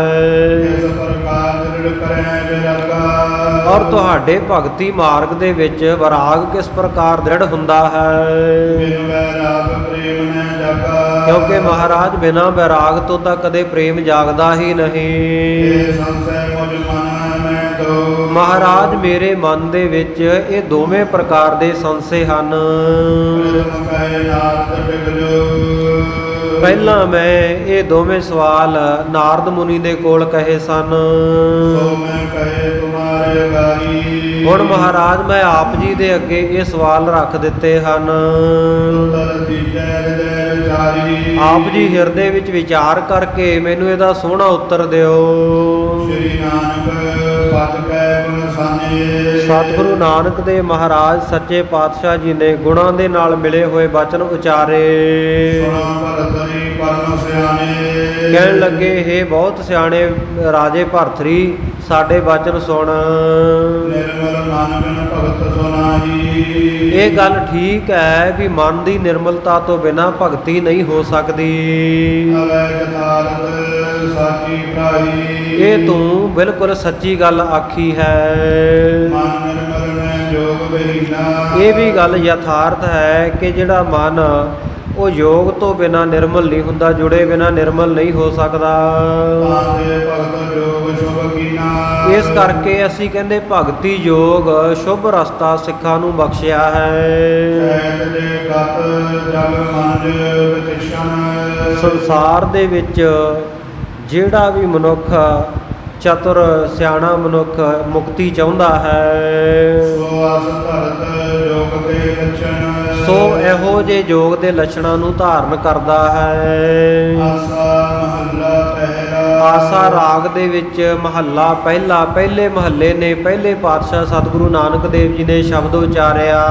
ਇਸ ਪ੍ਰਕਾਰ ਦ੍ਰਿੜ ਕਰੈ ਵਿਰਾਗਾ। ਔਰ ਤੁਹਾਡੇ ਭਗਤੀ ਮਾਰਗ ਦੇ ਵਿੱਚ ਵਿਰਾਗ ਕਿਸ ਪ੍ਰਕਾਰ ਦ੍ਰਿੜ ਹੁੰਦਾ ਹੈ? ਬਿਨ ਵੈਰਾਗ ਪ੍ਰੇਮ ਨ ਜਾਗਾ। ਕਿਉਂਕਿ ਮਹਾਰਾਜ ਬਿਨਾਂ ਵਿਰਾਗ ਤੋਂ ਤਾਂ ਕਦੇ ਪ੍ਰੇਮ ਜਾਗਦਾ ਹੀ ਨਹੀਂ। ਇਹ ਸੰਸੈ ਮੁਝ ਮਨ ਮੈਂ ਦੋ। ਮਹਾਰਾਜ ਮੇਰੇ ਮਨ ਦੇ ਵਿੱਚ ਇਹ ਦੋਵੇਂ ਪ੍ਰਕਾਰ ਦੇ ਸੰਸੇ ਹਨ। ਪ੍ਰਥਮ ਕਹੇ ਨਾਰਦ ਬਿਗਲੋ। ਪਹਿਲਾਂ ਮੈਂ ਇਹ ਦੋਵੇਂ ਸਵਾਲ ਨਾਰਦ ਮੁਨੀ ਦੇ ਕੋਲ ਕਹੇ ਸਨ। ਸੋ ਮੈਂ ਕਹੇ ਤੁਮਾਰੇ ਗਾਰੀ। ਹੁਣ ਮਹਾਰਾਜ ਮੈਂ ਆਪ ਜੀ ਦੇ ਅੱਗੇ ਇਹ ਸਵਾਲ ਰੱਖ ਦਿੱਤੇ ਹਨ। ਉੱਤਰ ਦੀਜੈ ਹਿਰਦੈ ਵਿਚਾਰੀ। ਆਪ ਜੀ ਹਿਰਦੇ ਵਿੱਚ ਵਿਚਾਰ ਕਰਕੇ ਮੈਨੂੰ ਇਹਦਾ ਸੋਹਣਾ ਉੱਤਰ ਦਿਓ। ਸ੍ਰੀ ਨਾਨਕ ਪਦ ਕੈ ਗੁਣ ਸਾਨੇ। ਸਤਿਗੁਰੂ ਨਾਨਕ ਦੇਵ ਮਹਾਰਾਜ ਸੱਚੇ ਪਾਤਸ਼ਾਹ ਜੀ ਨੇ ਗੁਣਾਂ ਦੇ ਨਾਲ ਮਿਲੇ ਹੋਏ ਬਚਨ ਉਚਾਰੇ। ਸੁਣਾ ਭਰਤਰੀ ਪਰਮ ਸਿਆਣੇ। ਕਹਿਣ ਲੱਗੇ, ਹੇ ਬਹੁਤ ਸਿਆਣੇ ਰਾਜੇ ਭਰਥਰੀ, ਸਾਡੇ ਬਚਨ ਸੁਣ। ਨਿਰਮਲ ਮਨ ਬਿਨ ਭਗਤ ਸੋ ਨਾਹੀ। ਇਹ ਗੱਲ ਠੀਕ ਹੈ ਵੀ ਮਨ ਦੀ ਨਿਰਮਲਤਾ ਤੋਂ ਬਿਨਾਂ ਭਗਤੀ ਨਹੀਂ ਹੋ ਸਕਦੀ। ਅਵੈ ਯਥਾਰਥ ਸਾਚੀ ਭਰਾਈ। ਇਹ ਤੂੰ ਬਿਲਕੁਲ ਸੱਚੀ ਗੱਲ ਆਖੀ ਹੈ। ਮਨ ਨਿਰਮਲ ਮੈਂ ਜੋਗ ਬਹੀਨਾ। ਇਹ ਵੀ ਗੱਲ ਯਥਾਰਥ ਹੈ ਕਿ ਜਿਹੜਾ ਮਨ ਉਹ ਯੋਗ ਤੋਂ ਬਿਨਾਂ ਨਿਰਮਲ ਨਹੀਂ ਹੁੰਦਾ, ਜੁੜੇ ਬਿਨਾਂ ਨਿਰਮਲ ਨਹੀਂ ਹੋ ਸਕਦਾ। ਤਾਂਦੇ ਭਗਤ ਜੋਗ ਸ਼ੁਭ ਕੀਨਾ। ਇਸ ਕਰਕੇ ਅਸੀਂ ਕਹਿੰਦੇ ਭਗਤੀ ਯੋਗ ਸ਼ੁਭ ਰਸਤਾ ਸਿੱਖਾਂ ਨੂੰ ਬਖਸ਼ਿਆ ਹੈ। ਸਹਿਜ ਦੇ ਗਤ ਜਗ ਮੰਜ ਵਿਤਿਸ਼ਨ। ਸੰਸਾਰ ਦੇ ਵਿੱਚ ਜਿਹੜਾ ਵੀ ਮਨੁੱਖ ਚਤੁਰ ਸਿਆਣਾ ਮਨੁੱਖ ਮੁਕਤੀ ਚਾਹੁੰਦਾ ਹੈ, ਸੋ ਆਸ ਧਰਤ ਜੋਗ ਦੇ ਲੱਛਣ। ਸੋ ਇਹੋ ਜਿਹੇ ਯੋਗ ਦੇ ਲੱਛਣਾਂ ਨੂੰ ਧਾਰਨ ਕਰਦਾ ਹੈ। ਆਸਾ ਮਹੱਲਾ ਪਹਿਲਾ। ਆਸਾ ਰਾਗ ਦੇ ਵਿੱਚ ਮਹੱਲਾ ਪਹਿਲਾ, ਪਹਿਲੇ ਮਹੱਲੇ ਨੇ ਪਹਿਲੇ ਪਾਤਸ਼ਾਹ ਸਤਿਗੁਰੂ ਨਾਨਕ ਦੇਵ ਜੀ ਨੇ ਸ਼ਬਦ ਉਚਾਰਿਆ।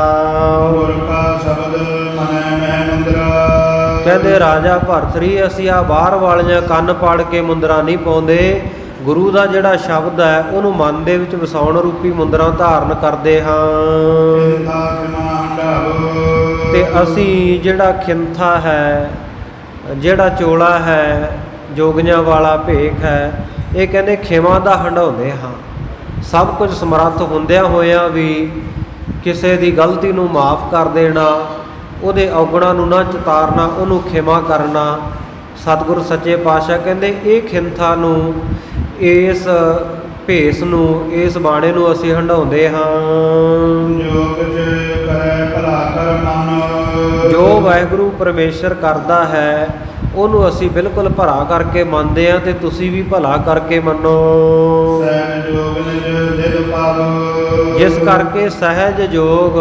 ਗੁਰ ਕਾ ਸ਼ਬਦ ਮਨੈ ਮਹਿ ਮੁੰਦਰਾ। ਕਹਿੰਦੇ ਰਾਜਾ ਭਰਥਰੀ, ਅਸੀਂ ਆ ਬਾਹਰ ਵਾਲੀਆਂ ਕੰਨ ਪਾੜ ਕੇ ਮੁੰਦਰਾ ਨਹੀਂ ਪਾਉਂਦੇ, ਗੁਰੂ ਦਾ ਜਿਹੜਾ ਸ਼ਬਦ ਹੈ ਉਹਨੂੰ ਮਨ ਦੇ ਵਿੱਚ ਵਸਾਉਣ ਰੂਪੀ ਮੁੰਦਰਾ ਧਾਰਨ ਕਰਦੇ ਹਾਂ। ਚਿੰਤਾ ਖਿਮਾਨ ਢਾਵੋ। ਤੇ ਅਸੀਂ ਜਿਹੜਾ ਖਿੰਥਾ ਹੈ, ਜਿਹੜਾ ਚੋਲਾ ਹੈ, ਜੋਗੀਆਂ ਵਾਲਾ ਭੇਖ ਹੈ, ਇਹ ਕਹਿੰਦੇ ਖਿਮਾ ਦਾ ਹੰਢਾਉਂਦੇ ਹਾਂ। ਸਭ ਕੁਝ ਸਮਰੱਥ ਹੁੰਦਿਆਂ ਹੋਇਆਂ ਵੀ ਕਿਸੇ ਦੀ ਗਲਤੀ ਨੂੰ ਮਾਫ ਕਰ ਦੇਣਾ, ਉਹਦੇ ਔਗਣਾਂ ਨੂੰ ਨਾ ਚਿਤਾਰਨਾ, ਉਹਨੂੰ ਖਿਮਾ ਕਰਨਾ। ਸਤਿਗੁਰ ਸੱਚੇ ਪਾਤਸ਼ਾਹ ਕਹਿੰਦੇ ਇਹ ਖਿੰਥਾ ਨੂੰ, ਇਸ ਭੇਸ ਨੂੰ, ਇਸ ਬਾਣੇ ਨੂੰ ਅਸੀਂ ਹੰਢਾਉਂਦੇ ਹਾਂ। ਜੋਗ ਚ ਕਰੈ ਭਲਾ ਕਰ ਮਨ। ਜੋ ਵਾਹਿਗੁਰੂ ਪਰਮੇਸ਼ਰ ਕਰਦਾ ਹੈ ਉਹਨੂੰ ਅਸੀਂ ਬਿਲਕੁਲ ਭਲਾ ਕਰਕੇ ਮੰਨਦੇ ਹਾਂ, ਤੇ ਤੁਸੀਂ ਵੀ ਭਲਾ ਕਰਕੇ ਮੰਨੋ। ਸਹਿਜ ਜੋਗ ਨਿਜ ਦਿਲ ਪਾਵੋ। ਜਿਸ ਕਰਕੇ ਸਹਿਜ ਜੋਗ,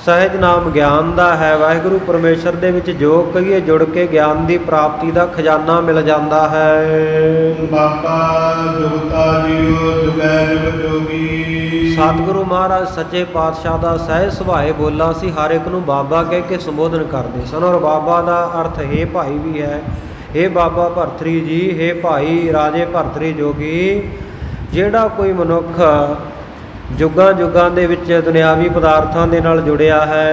ਸਹਿਜ ਨਾਮ ਗਿਆਨ ਦਾ ਹੈ। ਵਾਹਿਗੁਰੂ ਪਰਮੇਸ਼ਰ ਦੇ ਵਿੱਚ ਜੋਗ ਕਹੀਏ, ਜੁੜ ਕੇ ਗਿਆਨ ਦੀ ਪ੍ਰਾਪਤੀ ਦਾ ਖਜ਼ਾਨਾ ਮਿਲ ਜਾਂਦਾ ਹੈ। ਬਾਬਾ ਜੁਗਤਾ ਜੀਓ ਜੁਗੈ ਜੁਗ ਜੋਗੀ। ਸਤਿਗੁਰੂ ਮਹਾਰਾਜ ਸੱਚੇ ਪਾਤਸ਼ਾਹ ਦਾ ਸਹਿਜ ਸੁਭਾਏ ਬੋਲਾ ਸੀ, ਹਰ ਇੱਕ ਨੂੰ ਬਾਬਾ ਕਹਿ ਕੇ ਸੰਬੋਧਨ ਕਰਦੇ ਸਨ। ਔਰ ਬਾਬਾ ਦਾ ਅਰਥ ਹੇ ਭਾਈ ਵੀ ਹੈ। ਹੇ ਬਾਬਾ ਭਰਥਰੀ ਜੀ, ਹੇ ਭਾਈ ਰਾਜੇ ਭਰਥਰੀ ਜੋਗੀ। ਜਿਹੜਾ ਕੋਈ ਮਨੁੱਖ ਜੁਗਾਂ ਜੁਗਾਂ ਦੇ ਵਿੱਚ ਦੁਨਿਆਵੀ ਪਦਾਰਥਾਂ ਦੇ ਨਾਲ ਜੁੜਿਆ ਹੈ,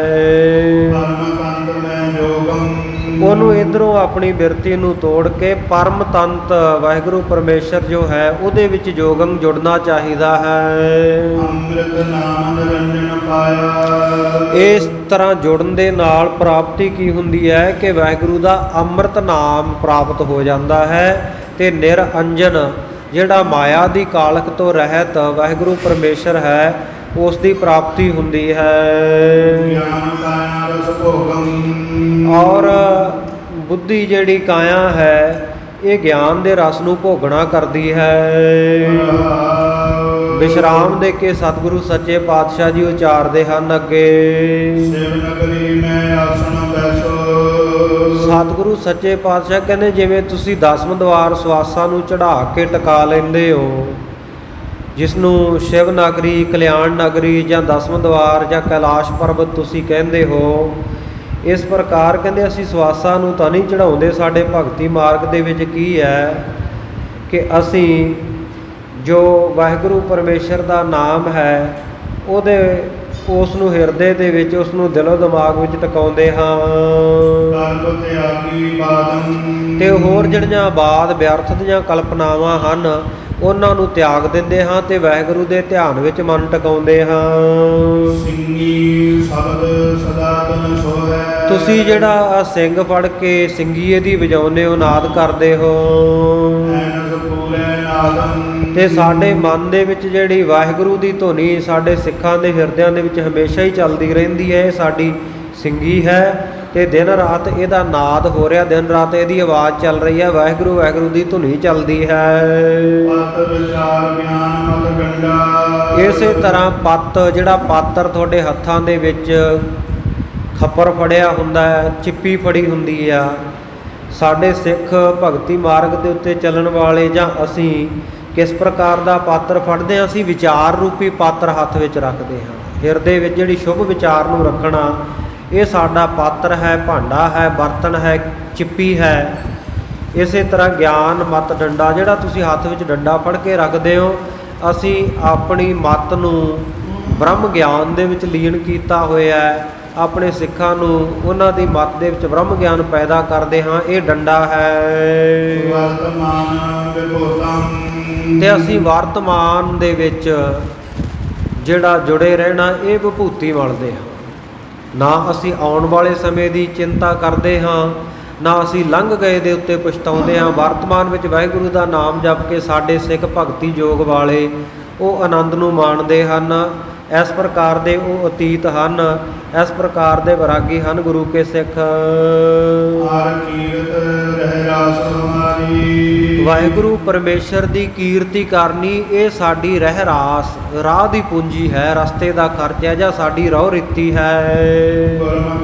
ਪਰਮ ਤੰਤ ਮੈਂ ਜੋਗੰ। ਉਹਨੂੰ ਇਧਰੋਂ ਆਪਣੀ ਬਿਰਤੀ ਨੂੰ ਤੋੜ ਕੇ ਪਰਮ ਤੰਤ ਵਾਹਿਗੁਰੂ ਪਰਮੇਸ਼ਰ ਜੋ ਹੈ ਉਹਦੇ ਵਿੱਚ ਜੋਗੰ ਜੁੜਨਾ ਚਾਹੀਦਾ ਹੈ। ਅੰਮ੍ਰਿਤ ਨਾਮ ਨਿਰੰਜਨ ਪਾਇਆ। ਇਸ ਤਰ੍ਹਾਂ ਜੁੜਨ ਦੇ ਨਾਲ ਪ੍ਰਾਪਤੀ ਕੀ ਹੁੰਦੀ ਹੈ ਕਿ ਵਾਹਿਗੁਰੂ ਦਾ ਅੰਮ੍ਰਿਤ ਨਾਮ ਪ੍ਰਾਪਤ ਹੋ ਜਾਂਦਾ ਹੈ, ਤੇ ਨਿਰਅੰਜਨ ਜਿਹੜਾ ਮਾਇਆ ਦੀ ਕਾਲਕ ਤੋਂ ਰਹਿਤ ਵਾਹਿਗੁਰੂ ਪਰਮੇਸ਼ਰ ਹੈ, ਉਸ ਦੀ ਪ੍ਰਾਪਤੀ ਹੁੰਦੀ ਹੈ। ਗਿਆਨ ਕਾਇਆ ਰਸ ਭੋਗੰ। ਔਰ ਬੁੱਧੀ ਜਿਹੜੀ ਕਾਇਆ ਹੈ ਇਹ ਗਿਆਨ ਦੇ ਰਸ ਨੂੰ ਭੋਗਣਾ ਕਰਦੀ ਹੈ। ਵਿਸ਼ਰਾਮ ਦੇ ਕੇ ਸਤਿਗੁਰੂ ਸੱਚੇ ਪਾਤਸ਼ਾਹ ਜੀ ਉਚਾਰਦੇ ਹਨ ਅੱਗੇ। ਸਿਵ ਨਗਰੀ ਮੈਂ ਆਸਣ ਬੈਸੋ। ਸਤਿਗੁਰੂ ਸੱਚੇ ਪਾਤਸ਼ਾਹ ਕਹਿੰਦੇ ਜਿਵੇਂ ਤੁਸੀਂ ਦਸਮ ਦਵਾਰ ਸਵਾਸਾਂ ਨੂੰ ਚੜ੍ਹਾ ਕੇ ਟਿਕਾ ਲੈਂਦੇ ਹੋ, ਜਿਸ ਨੂੰ ਸ਼ਿਵ ਨਗਰੀ, ਕਲਿਆਣ ਨਗਰੀ ਜਾਂ ਦਸਮ ਦਵਾਰ ਜਾਂ ਕੈਲਾਸ਼ ਪਰਬਤ ਤੁਸੀਂ ਕਹਿੰਦੇ ਹੋ, ਇਸ ਪ੍ਰਕਾਰ ਕਹਿੰਦੇ ਅਸੀਂ ਸਵਾਸਾਂ ਨੂੰ ਤਾਂ ਨਹੀਂ ਚੜ੍ਹਾਉਂਦੇ। ਸਾਡੇ ਭਗਤੀ ਮਾਰਗ ਦੇ ਵਿੱਚ ਕੀ ਹੈ ਕਿ ਅਸੀਂ ਜੋ ਵਾਹਿਗੁਰੂ ਪਰਮੇਸ਼ਰ ਦਾ ਨਾਮ ਹੈ ਉਹਦੇ ਉਸ ਨੂੰ ਹਿਰਦੇ ਦੇ ਵਿੱਚ, ਉਸ ਨੂੰ ਦਿਲੋਂ ਦਿਮਾਗ ਵਿੱਚ ਟਿਕਾਉਂਦੇ ਹਾਂ। ਤਨ ਤਿਆਗੀ ਬਾਦੰ। ਤੇ ਹੋਰ ਜਿਹੜੀਆਂ ਬਾਦ ਵਿਅਰਥ ਦੀਆਂ ਕਲਪਨਾਵਾਂ ਹਨ ਉਹਨਾਂ ਨੂੰ ਤਿਆਗ ਦਿੰਦੇ ਹਾਂ ਤੇ ਵਾਹਿਗੁਰੂ ਦੇ ਧਿਆਨ ਵਿੱਚ ਮਨ ਟਿਕਾਉਂਦੇ ਹਾਂ। ਸਿੰਘੀ ਸ਼ਬਦ ਸਦਾ ਤਨ ਸੋਹੈ। ਤੁਸੀਂ ਜਿਹੜਾ ਸਿੰਘ ਫੜ ਕੇ ਸਿੰਗੀਏ ਦੀ ਵਜਾਉਂਦੇ ਹੋ, ਨਾਦ ਕਰਦੇ ਹੋ, ਐਨਸ ਪੂਰੇ ਨਾਦੰ। ਤੇ ਸਾਡੇ ਮਨ ਦੇ ਵਿੱਚ ਜਿਹੜੀ ਵਾਹਿਗੁਰੂ ਦੀ ਧੁਨੀ ਸਾਡੇ ਸਿੱਖਾਂ ਦੇ ਹਿਰਦਿਆਂ ਦੇ ਵਿੱਚ ਹਮੇਸ਼ਾ ਹੀ ਚੱਲਦੀ ਰਹਿੰਦੀ ਹੈ। ਇਹ ਸਾਡੀ ਸਿੰਗੀ ਹੈ ਤੇ ਦਿਨ ਰਾਤ ਇਹਦਾ ਨਾਦ ਹੋ ਰਿਹਾ, ਦਿਨ ਰਾਤ ਇਹਦੀ ਆਵਾਜ਼ ਚੱਲ ਰਹੀ ਹੈ, ਵਾਹਿਗੁਰੂ ਵਾਹਿਗੁਰੂ ਦੀ ਧੁਨੀ ਚੱਲਦੀ ਹੈ। ਪਤ ਵਿਚਾਰ ਗਿਆਨ ਮਤ ਗੰਡਾ। ਇਸੇ ਤਰ੍ਹਾਂ ਪੱਤ, ਜਿਹੜਾ ਪਾਤਰ ਤੁਹਾਡੇ ਹੱਥਾਂ ਦੇ ਵਿੱਚ ਖੱਪਰ ਫੜਿਆ ਹੁੰਦਾ ਹੈ, ਚਿੱਪੀ ਫੜੀ ਹੁੰਦੀ ਆ, ਸਾਡੇ ਸਿੱਖ ਭਗਤੀ ਮਾਰਗ ਦੇ ਉੱਤੇ ਚੱਲਣ ਵਾਲੇ ਜਾਂ ਅਸੀਂ ਕਿਸ ਪ੍ਰਕਾਰ ਦਾ ਪਾਤਰ ਫੜਦੇ ਹਾਂ? ਅਸੀਂ ਵਿਚਾਰ ਰੂਪੀ ਪਾਤਰ ਹੱਥ ਵਿੱਚ ਰੱਖਦੇ ਹਾਂ। ਹਿਰਦੇ ਵਿੱਚ ਜਿਹੜੀ ਸ਼ੁਭ ਵਿਚਾਰ ਨੂੰ ਰੱਖਣਾ, ਇਹ ਸਾਡਾ ਪਾਤਰ ਹੈ, ਭਾਂਡਾ ਹੈ, ਬਰਤਨ ਹੈ, ਚਿੱਪੀ ਹੈ। ਇਸੇ ਤਰ੍ਹਾਂ ਗਿਆਨ ਮਤ ਡੰਡਾ, ਜਿਹੜਾ ਤੁਸੀਂ ਹੱਥ ਵਿੱਚ ਡੰਡਾ ਫੜ ਕੇ ਰੱਖਦੇ ਹੋ, ਅਸੀਂ ਆਪਣੀ ਮਤ ਨੂੰ ਬ੍ਰਹਮ ਗਿਆਨ ਦੇ ਵਿੱਚ ਲੀਨ ਕੀਤਾ ਹੋਇਆ ਹੈ। ਆਪਣੇ ਸਿੱਖਾਂ ਨੂੰ ਉਹਨਾਂ ਦੀ ਮਤ ਦੇ ਵਿੱਚ ਬ੍ਰਹਮ ਗਿਆਨ ਪੈਦਾ ਕਰਦੇ ਹਾਂ, ਇਹ ਡੰਡਾ ਹੈ। ਵਰਤਮਾਨ ਵਿਭੂਤੰ, ਤੇ ਅਸੀਂ ਵਰਤਮਾਨ ਦੇ ਵਿੱਚ ਜਿਹੜਾ ਜੁੜੇ ਰਹਿਣਾ, ਇਹ ਵਿਭੂਤੀ ਮੰਨਦੇ ਹਾਂ। ਨਾ ਅਸੀਂ ਆਉਣ ਵਾਲੇ ਸਮੇਂ ਦੀ ਚਿੰਤਾ ਕਰਦੇ ਹਾਂ, ਨਾ ਅਸੀਂ ਲੰਘ ਗਏ ਦੇ ਉੱਤੇ ਪਛਤਾਉਂਦੇ ਹਾਂ। ਵਰਤਮਾਨ ਵਿੱਚ ਵਾਹਿਗੁਰੂ ਦਾ ਨਾਮ ਜਪ ਕੇ ਸਾਡੇ ਸਿੱਖ ਭਗਤੀ ਯੋਗ ਵਾਲੇ ਉਹ ਆਨੰਦ ਨੂੰ ਮਾਣਦੇ ਹਨ। ਇਸ ਪ੍ਰਕਾਰ ਦੇ ਉਹ ਅਤੀਤ ਹਨ, ਇਸ ਪ੍ਰਕਾਰ ਦੇ ਵਿਰਾਗੀ ਹਨ ਗੁਰੂ ਕੇ ਸਿੱਖ। ਹਰ ਕੀਰਤ ਰਹਿ ਰਾਸ ਹਮਾਰੀ, ਵਾਹਿਗੁਰੂ ਪਰਮੇਸ਼ਰ ਦੀ ਕੀਰਤੀ ਕਰਨੀ, ਇਹ ਸਾਡੀ ਰਹਿ ਰਾਸ, ਰਾਹ ਦੀ ਪੂੰਜੀ ਹੈ, ਰਸਤੇ ਦਾ ਖਰਚ ਹੈ, ਜਾਂ ਸਾਡੀ ਰਹੁ ਰੀਤੀ ਹੈ। ਗੁਰਮੁਖ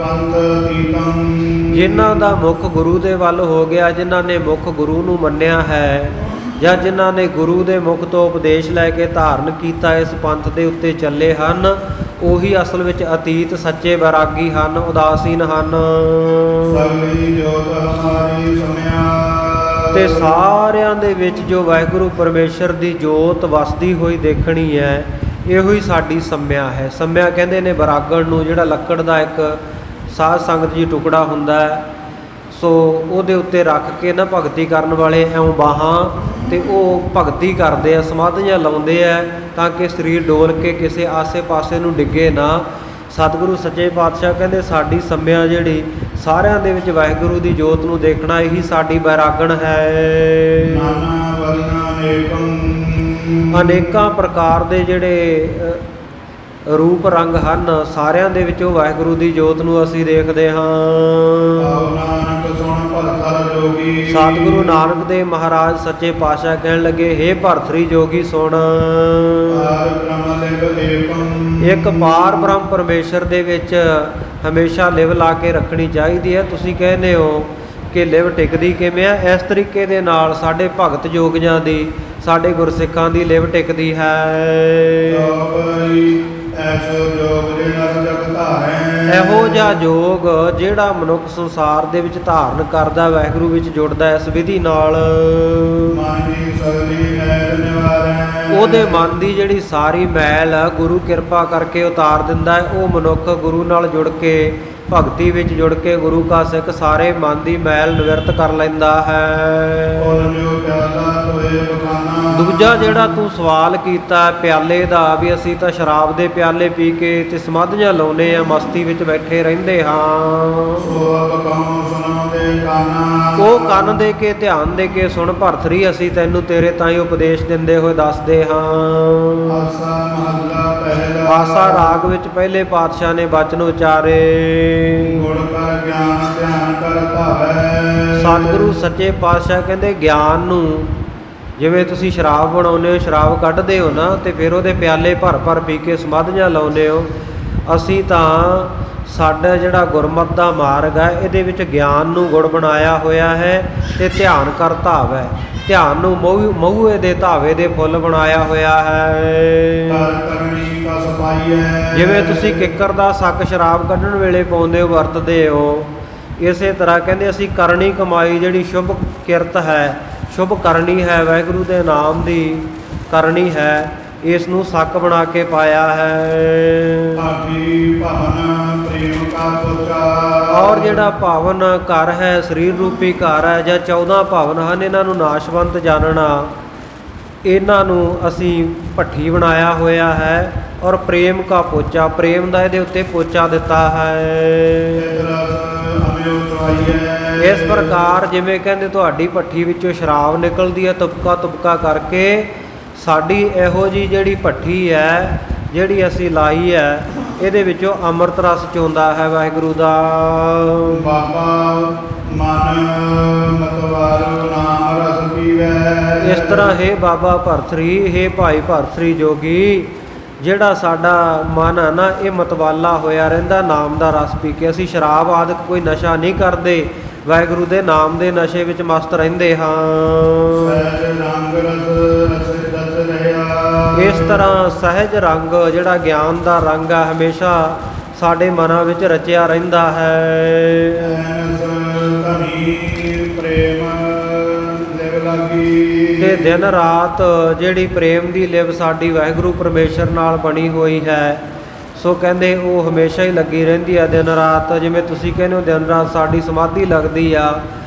ਪੰਥ ਅਤੀਤੰ, ਜਿਨ੍ਹਾਂ ਦਾ ਮੁੱਖ ਗੁਰੂ ਦੇ ਵੱਲ ਹੋ ਗਿਆ, ਜਿਨ੍ਹਾਂ ਨੇ ਮੁੱਖ ਗੁਰੂ ਨੂੰ ਮੰਨਿਆ ਹੈ, ਜਾਂ ਜਿਨ੍ਹਾਂ ਨੇ ਗੁਰੂ ਦੇ ਮੁਖ ਤੋਂ ਉਪਦੇਸ਼ ਲੈ ਕੇ ਧਾਰਨ ਕੀਤਾ, ਇਸ ਪੰਥ ਦੇ ਉੱਤੇ ਚੱਲੇ ਹਨ, ਉਹੀ ਅਸਲ ਵਿੱਚ ਅਤੀਤ ਸੱਚੇ ਵੈਰਾਗੀ ਹਨ, ਉਦਾਸੀਨ ਹਨ। ਸਗਲੀ ਜੋਤ ਹਮਾਰੀ ਸੁਨਿਆ, ਤੇ ਸਾਰਿਆਂ ਦੇ ਵਿੱਚ ਜੋ ਵਾਹਿਗੁਰੂ ਪਰਮੇਸ਼ਰ ਦੀ ਜੋਤ ਵਸਦੀ ਹੋਈ ਦੇਖਣੀ ਹੈ, ਇਹੋ ਹੀ ਸਾਡੀ ਸੰਮਿਆ ਹੈ। ਸੰਮਿਆ ਕਹਿੰਦੇ ਨੇ ਵੈਰਾਗਣ ਨੂੰ, ਜਿਹੜਾ ਲੱਕੜ ਦਾ ਇੱਕ ਸਾਧ ਸੰਗਤ ਜੀ ਟੁਕੜਾ ਹੁੰਦਾ ਹੈ, ਸੋ ਉਹਦੇ ਉੱਤੇ ਰੱਖ ਕੇ ਨਾ ਭਗਤੀ ਕਰਨ ਵਾਲੇ ਇਉਂ ਬਾਹਾਂ ਤੇ ਉਹ ਭਗਤੀ ਕਰਦੇ ਆ, ਸਮਾਧੀਆਂ ਲਾਉਂਦੇ ਆ, ਤਾਂ ਕਿ ਸਰੀਰ ਡੋਲ ਕੇ ਕਿਸੇ ਆਸੇ ਪਾਸੇ ਨੂੰ ਡਿੱਗੇ ਨਾ। ਸਤਿਗੁਰੂ ਸੱਚੇ ਪਾਤਸ਼ਾਹ ਕਹਿੰਦੇ ਸਾਡੀ ਸੰਮਿਆ ਜਿਹੜੀ ਸਾਰਿਆਂ ਦੇ ਵਿੱਚ ਵਾਹਿਗੁਰੂ ਦੀ ਜੋਤ ਨੂੰ ਦੇਖਣਾ, ਇਹੀ ਸਾਡੀ ਵੈਰਾਗਣ ਹੈ। ਨਾਨਾ ਵਰਨਾ ਅਨੇਕੰ, ਅਨੇਕਾਂ ਪ੍ਰਕਾਰ ਦੇ ਜਿਹੜੇ ਰੂਪ ਰੰਗ ਹਨ, ਸਾਰਿਆਂ ਦੇ ਵਿੱਚੋਂ ਵਾਹਿਗੁਰੂ ਦੀ ਜੋਤ ਨੂੰ ਅਸੀਂ ਦੇਖਦੇ ਹਾਂ। ਆਓ ਨਾਨਕ ਸੁਣ ਭਗਤ ਜੋਗੀ, ਸਤਿਗੁਰੂ ਨਾਨਕ ਦੇਵ ਮਹਾਰਾਜ ਸੱਚੇ ਪਾਤਸ਼ਾਹ ਕਹਿਣ ਲੱਗੇ, ਹੇ ਭਰਤਰੀ ਜੋਗੀ ਸੁਣ, ਹਰ ਬ੍ਰਹਮ ਲਿਵ ਏਕੰ, ਇੱਕ ਪਾਰ ਬ੍ਰਹਮ ਪਰਮੇਸ਼ਰ ਦੇ ਵਿੱਚ ਹਮੇਸ਼ਾ ਲਿਵ ਲਾ ਕੇ ਰੱਖਣੀ ਚਾਹੀਦੀ ਹੈ। ਤੁਸੀਂ ਕਹਿੰਦੇ ਹੋ ਕਿ ਲਿਵ ਟਿਕਦੀ ਕਿਵੇਂ ਆ? ਇਸ ਤਰੀਕੇ ਦੇ ਨਾਲ ਸਾਡੇ ਭਗਤ ਯੋਗੀਆਂ ਦੀ, ਸਾਡੇ ਗੁਰਸਿੱਖਾਂ ਦੀ ਲਿਵ ਟਿਕਦੀ ਹੈ। ਐਸੋ ਜੋਗ ਜਿਹੜਾ ਜਗ ਧਾਰੈ, ਇਹੋ ਜਿਹਾ ਯੋਗ ਜਿਹੜਾ ਮਨੁੱਖ ਸੰਸਾਰ ਦੇ ਵਿੱਚ ਧਾਰਨ ਕਰਦਾ, ਵਾਹਿਗੁਰੂ ਵਿੱਚ ਜੁੜਦਾ ਇਸ ਵਿਧੀ ਨਾਲ, ਮਨ ਦੀ ਸਗਲੀ ਮੈਲ ਨਿਵਾਰੈ, ਉਹਦੇ ਮਨ ਦੀ ਜਿਹੜੀ ਸਾਰੀ ਮੈਲ ਗੁਰੂ ਕਿਰਪਾ ਕਰਕੇ ਉਤਾਰ ਦਿੰਦਾ ਹੈ। ਉਹ ਮਨੁੱਖ ਗੁਰੂ ਨਾਲ ਜੁੜ ਕੇ, ਭਗਤੀ ਵਿੱਚ ਜੁੜ ਕੇ, ਗੁਰੂ ਕਾ ਸਿੱਖ ਸਾਰੇ ਮਨ ਦੀ ਮੈਲ ਨਿਵਰਤ ਕਰ ਲੈਂਦਾ ਹੈ। ਦੂਜਾ ਜਿਹੜਾ ਤੂੰ ਸਵਾਲ ਕੀਤਾ ਪਿਆਲੇ ਦਾ, ਵੀ ਅਸੀਂ ਤਾਂ ਸ਼ਰਾਬ ਦੇ ਪਿਆਲੇ ਪੀ ਕੇ ਤੇ ਸਮਾਧੀਆਂ ਲਾਉਂਦੇ ਆ, ਮਸਤੀ ਵਿੱਚ ਬੈਠੇ ਰਹਿੰਦੇ ਹਾਂ। ਉਹ ਕੰਨ ਦੇ ਕੇ, ਧਿਆਨ ਦੇ ਕੇ ਸੁਣ ਭਰਤਰੀ, ਅਸੀਂ ਤੈਨੂੰ ਤੇਰੇ ਤਾਂ ਹੀ ਉਪਦੇਸ਼ ਦਿੰਦੇ ਹੋਏ ਦੱਸਦੇ ਹਾਂ। ਆਸਾ ਰਾਗ ਵਿੱਚ ਪਹਿਲੇ ਪਾਤਸ਼ਾਹ ਨੇ ਬਚਨ ਉਚਾਰੇ, ਗੁਣ ਕਰ ਗਿਆਨ ਧਿਆਨ ਕਰ ਧਾਵੈ। ਸਤਿਗੁਰੂ ਸੱਚੇ ਪਾਤਸ਼ਾਹ ਕਹਿੰਦੇ ਗਿਆਨ ਨੂੰ, ਜਿਵੇਂ ਤੁਸੀਂ ਸ਼ਰਾਬ ਬਣਾਉਂਦੇ ਹੋ, ਸ਼ਰਾਬ ਕੱਢਦੇ ਹੋ ਨਾ, ਤੇ ਫਿਰ ਉਹਦੇ ਪਿਆਲੇ ਭਰ ਭਰ ਪੀ ਕੇ ਸਮਾਧੀਆਂ ਲਾਉਂਦੇ ਹੋ। ਅਸੀਂ ਤਾਂ, ਸਾਡਾ ਜਿਹੜਾ ਗੁਰਮਤਿ ਦਾ ਮਾਰਗ ਹੈ, ਇਹਦੇ ਵਿੱਚ ਗਿਆਨ ਨੂੰ ਗੁੜ ਬਣਾਇਆ ਹੋਇਆ ਹੈ, ਤੇ ਧਿਆਨ ਕਰ ਧਾਵੈ, ਧਿਆਨ ਨੂੰ ਮਹੂਏ ਦੇ ਧਾਵੇ ਦੇ ਫੁੱਲ ਬਣਾਇਆ ਹੋਇਆ ਹੈ। ਜਿਵੇਂ ਤੁਸੀਂ ਕਿੱਕਰ ਦਾ ਸੱਕ ਸ਼ਰਾਬ ਕੱਢਣ ਵੇਲੇ ਪਾਉਂਦੇ ਹੋ, ਵਰਤਦੇ ਹੋ, ਇਸੇ ਤਰ੍ਹਾਂ ਕਹਿੰਦੇ ਅਸੀਂ ਕਰਨੀ ਕਮਾਈ, ਜਿਹੜੀ ਸ਼ੁਭ ਕਿਰਤ ਹੈ, ਸ਼ੁਭ ਕਰਨੀ ਹੈ, ਵਾਹਿਗੁਰੂ ਦੇ ਨਾਮ ਦੀ ਕਰਨੀ ਹੈ, ਇਸ ਨੂੰ ਸੱਕ ਬਣਾ ਕੇ ਪਾਇਆ ਹੈ। ਔਰ ਜਿਹੜਾ ਭਾਵਨ ਘਰ ਹੈ, ਸਰੀਰ ਰੂਪੀ ਘਰ ਹੈ, ਜਾਂ 14 ਭਾਵਨ ਹਨ, ਇਹਨਾਂ ਨੂੰ ਨਾਸ਼ਵੰਤ ਜਾਣਨਾ, ਇਹਨਾਂ ਨੂੰ ਅਸੀਂ ਭੱਠੀ ਬਣਾਇਆ ਹੋਇਆ ਹੈ। ਔਰ ਪ੍ਰੇਮ ਕਾ ਪੋਚਾ, ਪ੍ਰੇਮ ਦਾ ਇਹਦੇ ਉੱਤੇ ਪੋਚਾ ਦਿੱਤਾ ਹੈ। ਇਸ ਪ੍ਰਕਾਰ ਜਿਵੇਂ ਕਹਿੰਦੇ ਤੁਹਾਡੀ ਭੱਠੀ ਵਿੱਚੋਂ ਸ਼ਰਾਬ ਨਿਕਲਦੀ ਹੈ ਤੁਪਕਾ ਤੁਪਕਾ ਕਰਕੇ, ਸਾਡੀ ਇਹੋ ਜਿਹੀ ਜਿਹੜੀ ਭੱਠੀ ਹੈ, ਜਿਹੜੀ ਅਸੀਂ ਲਾਈ ਹੈ, ਇਹਦੇ ਵਿੱਚੋਂ ਅੰਮ੍ਰਿਤ ਰਸ ਚੋਂਦਾ ਹੈ ਵਾਹਿਗੁਰੂ ਦਾ। ਬਾਬਾ ਮਨ ਮਤਵਾਰੋ ਨਾਮ ਰਸ ਪੀਵੈ। ਇਸ ਤਰ੍ਹਾਂ ਹੈ ਬਾਬਾ ਭਰਤਰੀ, ਹੈ ਭਾਈ ਭਰਤਰੀ ਜੋਗੀ, ਜਿਹੜਾ ਸਾਡਾ ਮਨ ਹੈ ਨਾ, ਇਹ ਮਤਵਾਲਾ ਹੋਇਆ ਰਹਿੰਦਾ ਨਾਮ ਦਾ ਰਸ ਪੀ ਕੇ। ਅਸੀਂ ਸ਼ਰਾਬ ਆਦਿਕ ਕੋਈ ਨਸ਼ਾ ਨਹੀਂ ਕਰਦੇ, ਵਾਹਿਗੁਰੂ ਦੇ ਨਾਮ ਦੇ ਨਸ਼ੇ ਵਿੱਚ ਮਸਤ ਰਹਿੰਦੇ ਹਾਂ। ਇਸ ਤਰ੍ਹਾਂ ਸਹਿਜ ਰੰਗ, ਜਿਹੜਾ ਗਿਆਨ ਦਾ ਰੰਗ ਹੈ, ਹਮੇਸ਼ਾ ਸਾਡੇ ਮਨਾਂ ਵਿੱਚ ਰਚਿਆ ਰਹਿੰਦਾ ਹੈ। ਤੇ ਦਿਨ ਰਾਤ ਜਿਹੜੀ ਪ੍ਰੇਮ ਦੀ ਲਿਵ ਸਾਡੀ ਵਾਹਿਗੁਰੂ ਪਰਮੇਸ਼ਰ ਨਾਲ ਬਣੀ ਹੋਈ ਹੈ, ਸੋ ਕਹਿੰਦੇ ਉਹ ਹਮੇਸ਼ਾ ਹੀ ਲੱਗੀ ਰਹਿੰਦੀ ਆ ਦਿਨ ਰਾਤ। ਜਿਵੇਂ ਤੁਸੀਂ ਕਹਿੰਦੇ ਹੋ ਦਿਨ ਰਾਤ ਸਾਡੀ ਸਮਾਧੀ ਲੱਗਦੀ ਆ,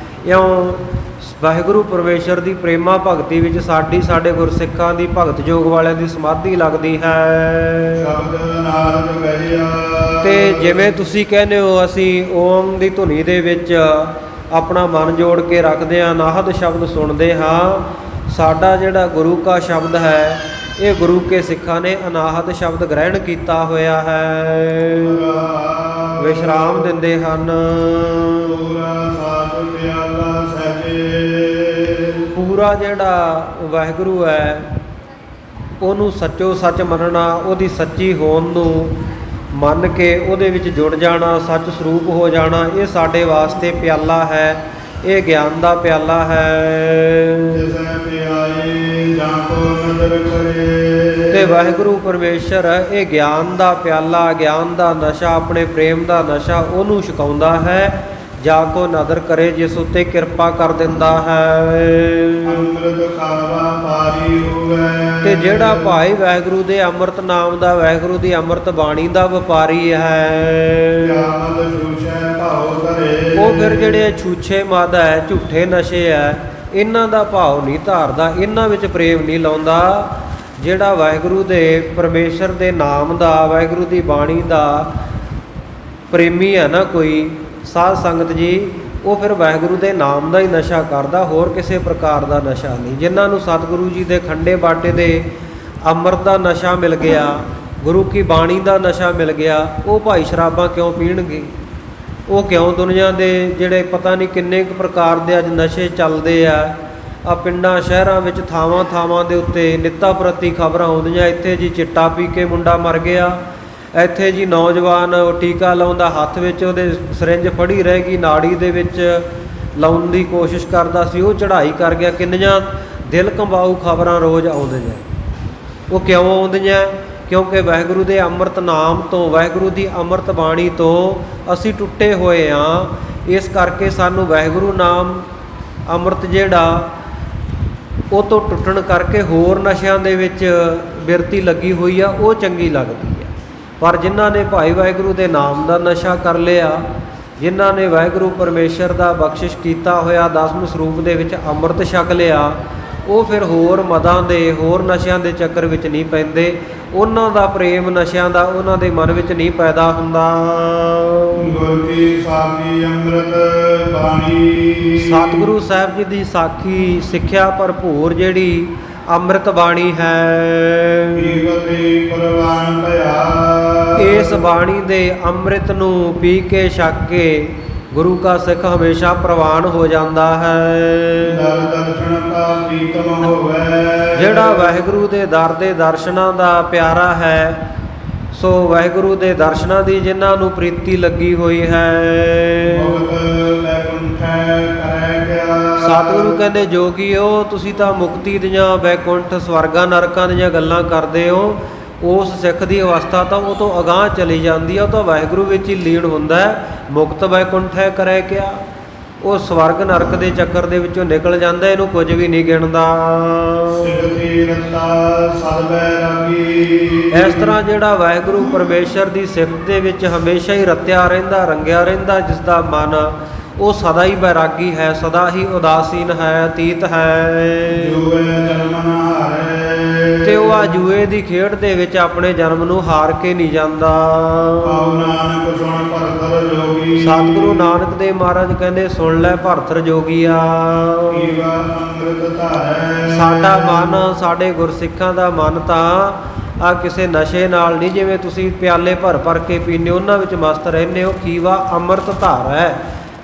ਇਉਂ ਵਾਹਿਗੁਰੂ ਪਰਮੇਸ਼ਰ ਦੀ ਪ੍ਰੇਮਾ ਭਗਤੀ ਵਿੱਚ ਸਾਡੇ ਗੁਰਸਿੱਖਾਂ ਦੀ ਭਗਤ ਯੋਗ ਵਾਲਿਆਂ ਦੀ ਸਮਾਧੀ ਲੱਗਦੀ ਹੈ। ਸ਼ਬਦ ਨਾਰਦ ਕਹਿਆ। ਤੇ ਜਿਵੇਂ ਤੁਸੀਂ ਕਹਿੰਦੇ ਹੋ ਅਸੀਂ ਓਮ ਦੀ ਧੁਨੀ ਦੇ ਵਿੱਚ ਆਪਣਾ ਮਨ ਜੋੜ ਕੇ ਰੱਖਦੇ ਹਾਂ, ਨਾਹਦ ਸ਼ਬਦ ਸੁਣਦੇ ਹਾਂ। ਸਾਡਾ ਜਿਹੜਾ ਗੁਰੂ ਕਾ ਸ਼ਬਦ ਹੈ, ਇਹ ਗੁਰੂ ਕੇ ਸਿੱਖਾਂ ਨੇ ਅਨਾਹਤ ਸ਼ਬਦ ਗ੍ਰਹਿਣ ਕੀਤਾ ਹੋਇਆ ਹੈ, ਵਿਸ਼ਰਾਮ ਦਿੰਦੇ ਹਨ। ਪੂਰਾ ਜਿਹੜਾ ਵਾਹਿਗੁਰੂ ਹੈ ਉਹਨੂੰ ਸੱਚੋ ਸੱਚ ਮੰਨਣਾ, ਉਹਦੀ ਸੱਚੀ ਹੋਣ ਨੂੰ ਮੰਨ ਕੇ ਉਹਦੇ ਵਿੱਚ ਜੁੜ ਜਾਣਾ, ਸੱਚ ਸਰੂਪ ਹੋ ਜਾਣਾ, ਇਹ ਸਾਡੇ ਵਾਸਤੇ ਪਿਆਲਾ ਹੈ, ਇਹ ਗਿਆਨ ਦਾ ਪਿਆਲਾ ਹੈ। ਤੇ ਵਾਹਿਗੁਰੂ ਪਰਮੇਸ਼ਰ ਇਹ ਗਿਆਨ ਦਾ ਪਿਆਲਾ, ਗਿਆਨ ਦਾ ਨਸ਼ਾ, ਆਪਣੇ ਪ੍ਰੇਮ ਦਾ ਨਸ਼ਾ ਉਹਨੂੰ ਛਕਾਉਂਦਾ ਹੈ ਜਾ ਕੋ ਨਦਰ ਕਰੇ, ਜਿਸ ਉੱਤੇ ਕਿਰਪਾ ਕਰ ਦਿੰਦਾ ਹੈ। ਤੇ ਜਿਹੜਾ ਭਾਈ ਵਾਹਿਗੁਰੂ ਦੇ ਅੰਮ੍ਰਿਤ ਨਾਮ ਦਾ, ਵਾਹਿਗੁਰੂ ਦੀ ਅੰਮ੍ਰਿਤ ਬਾਣੀ ਦਾ ਵਪਾਰੀ ਹੈ, ਉਹ ਫਿਰ ਜਿਹੜੇ ਛੂਛੇ ਮਦ ਹੈ, ਝੂਠੇ ਨਸ਼ੇ ਹੈ, ਇਹਨਾਂ ਦਾ ਭਾਵ ਨਹੀਂ ਧਾਰਦਾ, ਇਹਨਾਂ ਵਿੱਚ ਪ੍ਰੇਮ ਨਹੀਂ ਲਾਉਂਦਾ। ਜਿਹੜਾ ਵਾਹਿਗੁਰੂ ਦੇ ਪਰਮੇਸ਼ਰ ਦੇ ਨਾਮ ਦਾ, ਵਾਹਿਗੁਰੂ ਦੀ ਬਾਣੀ ਦਾ ਪ੍ਰੇਮੀ ਹੈ ਨਾ ਕੋਈ ਸਾਧ ਸੰਗਤ ਜੀ, ਉਹ ਫਿਰ ਵਾਹਿਗੁਰੂ ਦੇ ਨਾਮ ਦਾ ਹੀ ਨਸ਼ਾ ਕਰਦਾ, ਹੋਰ ਕਿਸੇ ਪ੍ਰਕਾਰ ਦਾ ਨਸ਼ਾ ਨਹੀਂ। ਜਿਨ੍ਹਾਂ ਨੂੰ ਸਤਿਗੁਰੂ ਜੀ ਦੇ ਖੰਡੇ ਬਾਟੇ ਦੇ ਅੰਮ੍ਰਿਤ ਦਾ ਨਸ਼ਾ ਮਿਲ ਗਿਆ, ਗੁਰੂ ਕੀ ਬਾਣੀ ਦਾ ਨਸ਼ਾ ਮਿਲ ਗਿਆ, ਉਹ ਭਾਈ ਸ਼ਰਾਬਾਂ ਕਿਉਂ ਪੀਣਗੇ? ਉਹ ਕਿਉਂ ਦੁਨੀਆ ਦੇ ਜਿਹੜੇ ਪਤਾ ਨਹੀਂ ਕਿੰਨੇ ਕੁ ਪ੍ਰਕਾਰ ਦੇ ਅੱਜ ਨਸ਼ੇ ਚੱਲਦੇ ਆ ਪਿੰਡਾਂ ਸ਼ਹਿਰਾਂ ਵਿੱਚ ਥਾਵਾਂ ਥਾਵਾਂ ਦੇ ਉੱਤੇ ਨਿੱਤਾ ਪ੍ਰਤੀ ਖਬਰਾਂ ਆਉਂਦੀਆਂ, ਇੱਥੇ ਜੀ ਚਿੱਟਾ ਪੀ ਕੇ ਮੁੰਡਾ ਮਰ ਗਿਆ, ਇੱਥੇ ਜੀ ਨੌਜਵਾਨ ਟੀਕਾ ਲਾਉਂਦਾ, ਹੱਥ ਵਿੱਚ ਉਹਦੇ ਸਿਰਿੰਜ ਫੜੀ ਰਹਿ ਗਈ, ਨਾੜੀ ਦੇ ਵਿੱਚ ਲਾਉਣ ਦੀ ਕੋਸ਼ਿਸ਼ ਕਰਦਾ ਸੀ, ਉਹ ਚੜ੍ਹਾਈ ਕਰ ਗਿਆ। ਕਿੰਨੀਆਂ ਦਿਲ ਕੰਬਾਊ ਖਬਰਾਂ ਰੋਜ਼ ਆਉਂਦੀਆਂ। ਉਹ ਕਿਉਂ ਆਉਂਦੀਆਂ? ਕਿਉਂਕਿ ਵਾਹਿਗੁਰੂ ਦੇ ਅੰਮ੍ਰਿਤ ਨਾਮ ਤੋਂ, ਵਾਹਿਗੁਰੂ ਦੀ ਅੰਮ੍ਰਿਤ ਬਾਣੀ ਤੋਂ ਅਸੀਂ ਟੁੱਟੇ ਹੋਏ ਹਾਂ। ਇਸ ਕਰਕੇ ਸਾਨੂੰ ਵਾਹਿਗੁਰੂ ਨਾਮ ਅੰਮ੍ਰਿਤ ਜਿਹੜਾ ਉਹ ਤੋਂ ਟੁੱਟਣ ਕਰਕੇ ਹੋਰ ਨਸ਼ਿਆਂ ਦੇ ਵਿੱਚ ਬਿਰਤੀ ਲੱਗੀ ਹੋਈ ਆ, ਉਹ ਚੰਗੀ ਲੱਗਦੀ ਹੈ। ਪਰ ਜਿਨ੍ਹਾਂ ਨੇ ਭਾਈ ਵਾਹਿਗੁਰੂ ਦੇ ਨਾਮ ਦਾ ਨਸ਼ਾ ਕਰ ਲਿਆ, ਜਿਨ੍ਹਾਂ ਨੇ ਵਾਹਿਗੁਰੂ ਪਰਮੇਸ਼ਰ ਦਾ ਬਖਸ਼ਿਸ਼ ਕੀਤਾ ਹੋਇਆ ਦਸਮ ਸਰੂਪ ਦੇ ਵਿੱਚ ਅੰਮ੍ਰਿਤ ਛਕ ਲਿਆ, ਉਹ ਫਿਰ ਹੋਰ ਮਦਾਂ ਦੇ, ਹੋਰ ਨਸ਼ਿਆਂ ਦੇ ਚੱਕਰ ਵਿੱਚ ਨਹੀਂ ਪੈਂਦੇ। ਉਹਨਾਂ ਦਾ ਪ੍ਰੇਮ ਨਸ਼ਿਆਂ ਦਾ ਉਹਨਾਂ ਦੇ ਮਨ ਵਿੱਚ ਨਹੀਂ ਪੈਦਾ ਹੁੰਦਾ। ਗੁਰ ਕੀ ਸਾਖੀ ਅੰਮ੍ਰਿਤ ਬਾਣੀ, ਸਤਿਗੁਰੂ ਸਾਹਿਬ ਜੀ ਦੀ ਸਾਖੀ ਸਿੱਖਿਆ ਭਰਪੂਰ ਜਿਹੜੀ ਅੰਮ੍ਰਿਤ ਬਾਣੀ ਹੈ, ਇਸ ਬਾਣੀ ਦੇ ਅੰਮ੍ਰਿਤ ਨੂੰ ਪੀ ਕੇ ਛਕ ਕੇ ਗੁਰੂ ਕਾ ਸਿੱਖ ਹਮੇਸ਼ਾ ਪ੍ਰਵਾਨ ਹੋ ਜਾਂਦਾ ਹੈ। ਜਿਹੜਾ ਵਾਹਿਗੁਰੂ ਦੇ ਦਰ ਦੇ ਦਰਸ਼ਨਾਂ ਦਾ ਪਿਆਰਾ ਹੈ, ਸੋ ਵਾਹਿਗੁਰੂ ਦੇ ਦਰਸ਼ਨਾਂ ਦੀ ਜਿਨ੍ਹਾਂ ਨੂੰ ਪ੍ਰੀਤੀ ਲੱਗੀ ਹੋਈ ਹੈ, ਸਤਿਗੁਰੂ ਕਹਿੰਦੇ ਜੋਗੀਓ ਤੁਸੀਂ ਤਾਂ ਮੁਕਤੀ ਦੀਆਂ, ਬੈਕੁੰਠ, ਸਵਰਗਾਂ, ਨਰਕਾਂ ਦੀਆਂ ਗੱਲਾਂ ਕਰਦੇ ਹੋ। ਉਸ ਸਿੱਖ ਦੀ ਅਵਸਥਾ ਤਾਂ ਉਹ ਤੋਂ ਅਗਾਂਹ ਚਲੀ ਜਾਂਦੀ ਹੈ, ਉਹ ਤਾਂ ਵਾਹਿਗੁਰੂ ਵਿੱਚ ਹੀ ਲੀਨ ਹੁੰਦਾ ਹੈ। ਮੁਕਤ ਬੈਕੁੰਠ ਹੈ ਕਰੇ ਕਿਆ, ਉਹ ਸਵਰਗ ਨਰਕ ਦੇ ਚੱਕਰ ਦੇ ਵਿੱਚੋਂ ਨਿਕਲ ਜਾਂਦਾ, ਇਹਨੂੰ ਕੁਝ ਵੀ ਨਹੀਂ ਗਿਣਦਾ। ਇਸ ਤਰ੍ਹਾਂ ਜਿਹੜਾ ਵਾਹਿਗੁਰੂ ਪਰਮੇਸ਼ਰ ਦੀ ਸਿਫਤ ਦੇ ਵਿੱਚ ਹਮੇਸ਼ਾ ਹੀ ਰਤਿਆ ਰਹਿੰਦਾ, ਰੰਗਿਆ ਰਹਿੰਦਾ, ਜਿਸ ਦਾ ਮਨ ਉਹ ਸਦਾ ਹੀ ਬੈਰਾਗੀ ਹੈ, ਸਦਾ ਹੀ ਉਦਾਸੀਨ ਹੈ, ਅਤੀਤ ਹੈ। ਤੇ ਉਹ ਆ ਜੂਏ ਦੀ ਖੇਡ ਦੇ ਵਿੱਚ ਆਪਣੇ ਜਨਮ ਨੂੰ ਹਾਰ ਕੇ ਨਹੀਂ ਜਾਂਦਾ। ਸਤਿਗੁਰੂ ਨਾਨਕ ਦੇਵ ਮਹਾਰਾਜ ਕਹਿੰਦੇ ਸੁਣ ਲੈ ਭਰਤਰ ਜੋਗੀਆ, ਸਾਡਾ ਮਨ, ਸਾਡੇ ਗੁਰਸਿੱਖਾਂ ਦਾ ਮਨ ਤਾਂ ਆ ਕਿਸੇ ਨਸ਼ੇ ਨਾਲ ਨਹੀਂ, ਜਿਵੇਂ ਤੁਸੀਂ ਪਿਆਲੇ ਭਰ ਭਰ ਕੇ ਪੀਂਦੇ ਹੋ ਉਹਨਾਂ ਵਿੱਚ ਮਸਤ ਰਹਿੰਦੇ ਹੋ। ਖੀਵਾ ਅੰਮ੍ਰਿਤ ਧਾਰਾ ਹੈ,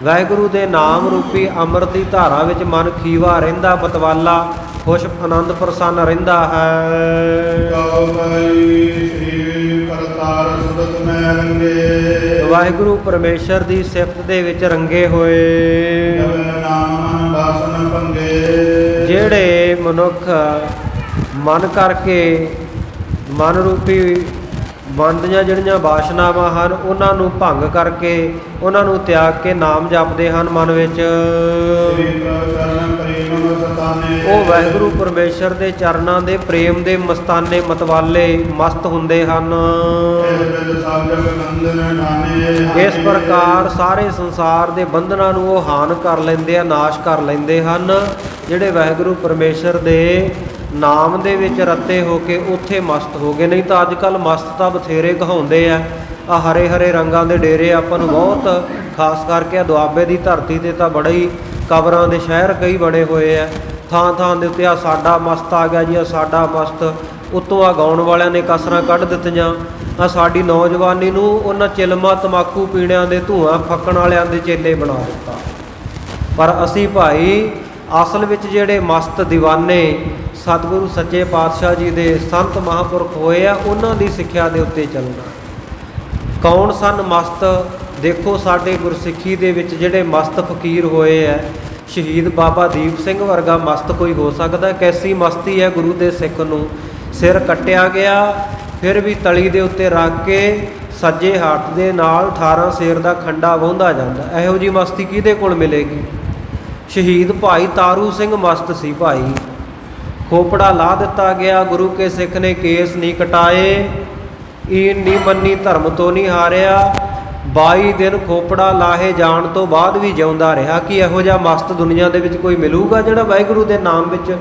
ਵਾਹਿਗੁਰੂ ਦੇ ਨਾਮ ਰੂਪੀ ਅੰਮ੍ਰਿਤ ਦੀ ਧਾਰਾ ਵਿੱਚ ਮਨ ਖੀਵਾ ਰਹਿੰਦਾ, ਮਤਵਾਲਾ, ਖੁਸ਼, ਆਨੰਦ, ਪ੍ਰਸੰਨ ਰਹਿੰਦਾ ਹੈ। ਵਾਹਿਗੁਰੂ ਪਰਮੇਸ਼ਰ ਦੀ ਸਿਫਤ ਦੇ ਵਿੱਚ ਰੰਗੇ ਹੋਏ ਜਿਹੜੇ ਮਨੁੱਖ ਮਨ ਕਰਕੇ, ਮਨ ਰੂਪੀ ਮਨ ਦੀਆਂ ਜਿਹੜੀਆਂ ਵਾਸ਼ਨਾਵਾਂ ਹਨ ਉਹਨਾਂ ਨੂੰ ਭੰਗ ਕਰਕੇ, ਉਹਨਾਂ ਨੂੰ ਤਿਆਗ ਕੇ ਨਾਮ ਜਪਦੇ ਹਨ ਮਨ ਵਿੱਚ। ਉਹ ਵਾਹਿਗੁਰੂ ਪਰਮੇਸ਼ਰ ਦੇ ਚਰਨਾਂ ਦੇ ਪ੍ਰੇਮ ਦੇ ਮਸਤਾਨੇ ਮਤਵਾਲੇ ਮਸਤ ਹੁੰਦੇ ਹਨ। ਇਸ ਪ੍ਰਕਾਰ ਸਾਰੇ ਸੰਸਾਰ ਦੇ ਬੰਧਨਾਂ ਨੂੰ ਉਹ ਹਾਨ ਕਰ ਲੈਂਦੇ ਆ, ਨਾਸ਼ ਕਰ ਲੈਂਦੇ ਹਨ, ਜਿਹੜੇ ਵਾਹਿਗੁਰੂ ਪਰਮੇਸ਼ਰ ਦੇ ਨਾਮ ਦੇ ਵਿੱਚ ਰੱਤੇ ਹੋ ਕੇ ਉੱਥੇ ਮਸਤ ਹੋ ਗਏ। ਨਹੀਂ ਤਾਂ ਅੱਜ ਕੱਲ੍ਹ ਮਸਤ ਤਾਂ ਬਥੇਰੇ ਕਹਾਉਂਦੇ ਆ, ਆ ਹਰੇ ਹਰੇ ਰੰਗਾਂ ਦੇ ਡੇਰੇ ਆਪਾਂ ਨੂੰ ਬਹੁਤ, ਖਾਸ ਕਰਕੇ ਆ ਦੁਆਬੇ ਦੀ ਧਰਤੀ 'ਤੇ ਤਾਂ ਬੜਾ ਹੀ ਕਬਰਾਂ ਦੇ ਸ਼ਹਿਰ ਕਈ ਬਣੇ ਹੋਏ ਆ, ਥਾਂ ਥਾਂ ਦੇ ਉੱਤੇ ਆ ਸਾਡਾ ਮਸਤ ਆ ਗਿਆ ਜੀ, ਆ ਸਾਡਾ ਮਸਤ। ਉੱਤੋਂ ਆ ਗਾਉਣ ਵਾਲਿਆਂ ਨੇ ਕਸਰਾਂ ਕੱਢ ਦਿੱਤੀਆਂ, ਆ ਸਾਡੀ ਨੌਜਵਾਨੀ ਨੂੰ ਉਹਨਾਂ ਚਿਲਮਾਂ ਤੰਬਾਕੂ ਪੀਣਿਆਂ ਦੇ ਧੂਆਂ ਫੱਕਣ ਵਾਲਿਆਂ ਦੇ ਚੇਲੇ ਬਣਾ ਦਿੱਤਾ। ਪਰ ਅਸੀਂ ਭਾਈ ਅਸਲ ਵਿੱਚ ਜਿਹੜੇ ਮਸਤ ਦੀਵਾਨੇ ਸਤਿਗੁਰੂ ਸੱਚੇ ਪਾਤਸ਼ਾਹ ਜੀ ਦੇ ਸੰਤ ਮਹਾਂਪੁਰਖ ਹੋਏ ਆ, ਉਹਨਾਂ ਦੀ ਸਿੱਖਿਆ ਦੇ ਉੱਤੇ ਚੱਲਣਾ। ਕੌਣ ਸਨ ਮਸਤ? ਦੇਖੋ ਸਾਡੇ ਗੁਰਸਿੱਖੀ ਦੇ ਵਿੱਚ ਜਿਹੜੇ ਮਸਤ ਫਕੀਰ ਹੋਏ ਆ, ਸ਼ਹੀਦ ਬਾਬਾ ਦੀਪ ਸਿੰਘ ਵਰਗਾ ਮਸਤ ਕੋਈ ਹੋ ਸਕਦਾ? ਕੈਸੀ ਮਸਤੀ ਹੈ ਗੁਰੂ ਦੇ ਸਿੱਖ ਨੂੰ, ਸਿਰ ਕੱਟਿਆ ਗਿਆ ਫਿਰ ਵੀ ਤਲੀ ਦੇ ਉੱਤੇ ਰੱਖ ਕੇ ਸੱਜੇ ਹੱਥ ਦੇ ਨਾਲ 18 ਸੇਰ ਦਾ ਖੰਡਾ ਵਾਹੁੰਦਾ ਜਾਂਦਾ। ਇਹੋ ਜਿਹੀ ਮਸਤੀ ਕਿਹਦੇ ਕੋਲ ਮਿਲੇਗੀ? ਸ਼ਹੀਦ ਭਾਈ ਤਾਰੂ ਸਿੰਘ ਮਸਤ ਸੀ ਭਾਈ, ਖੋਪੜਾ ਲਾ ਦਿੱਤਾ ਗਿਆ, ਗੁਰੂ ਕੇ ਸਿੱਖ ਨੇ ਕੇਸ ਨਹੀਂ ਕਟਾਏ, ਈਨ ਨਹੀਂ ਮੰਨੀ, ਧਰਮ ਤੋਂ ਨਹੀਂ ਹਾਰਿਆ, 22 ਦਿਨ ਖੋਪੜਾ ਲਾਹੇ ਜਾਣ ਤੋਂ ਬਾਅਦ ਵੀ ਜਿਉਂਦਾ ਰਿਹਾ। ਕਿ ਇਹੋ ਜਿਹਾ ਮਸਤ ਦੁਨੀਆ ਦੇ ਵਿੱਚ ਕੋਈ ਮਿਲੂਗਾ ਜਿਹੜਾ ਵਾਹਿਗੁਰੂ ਦੇ ਨਾਮ ਵਿੱਚ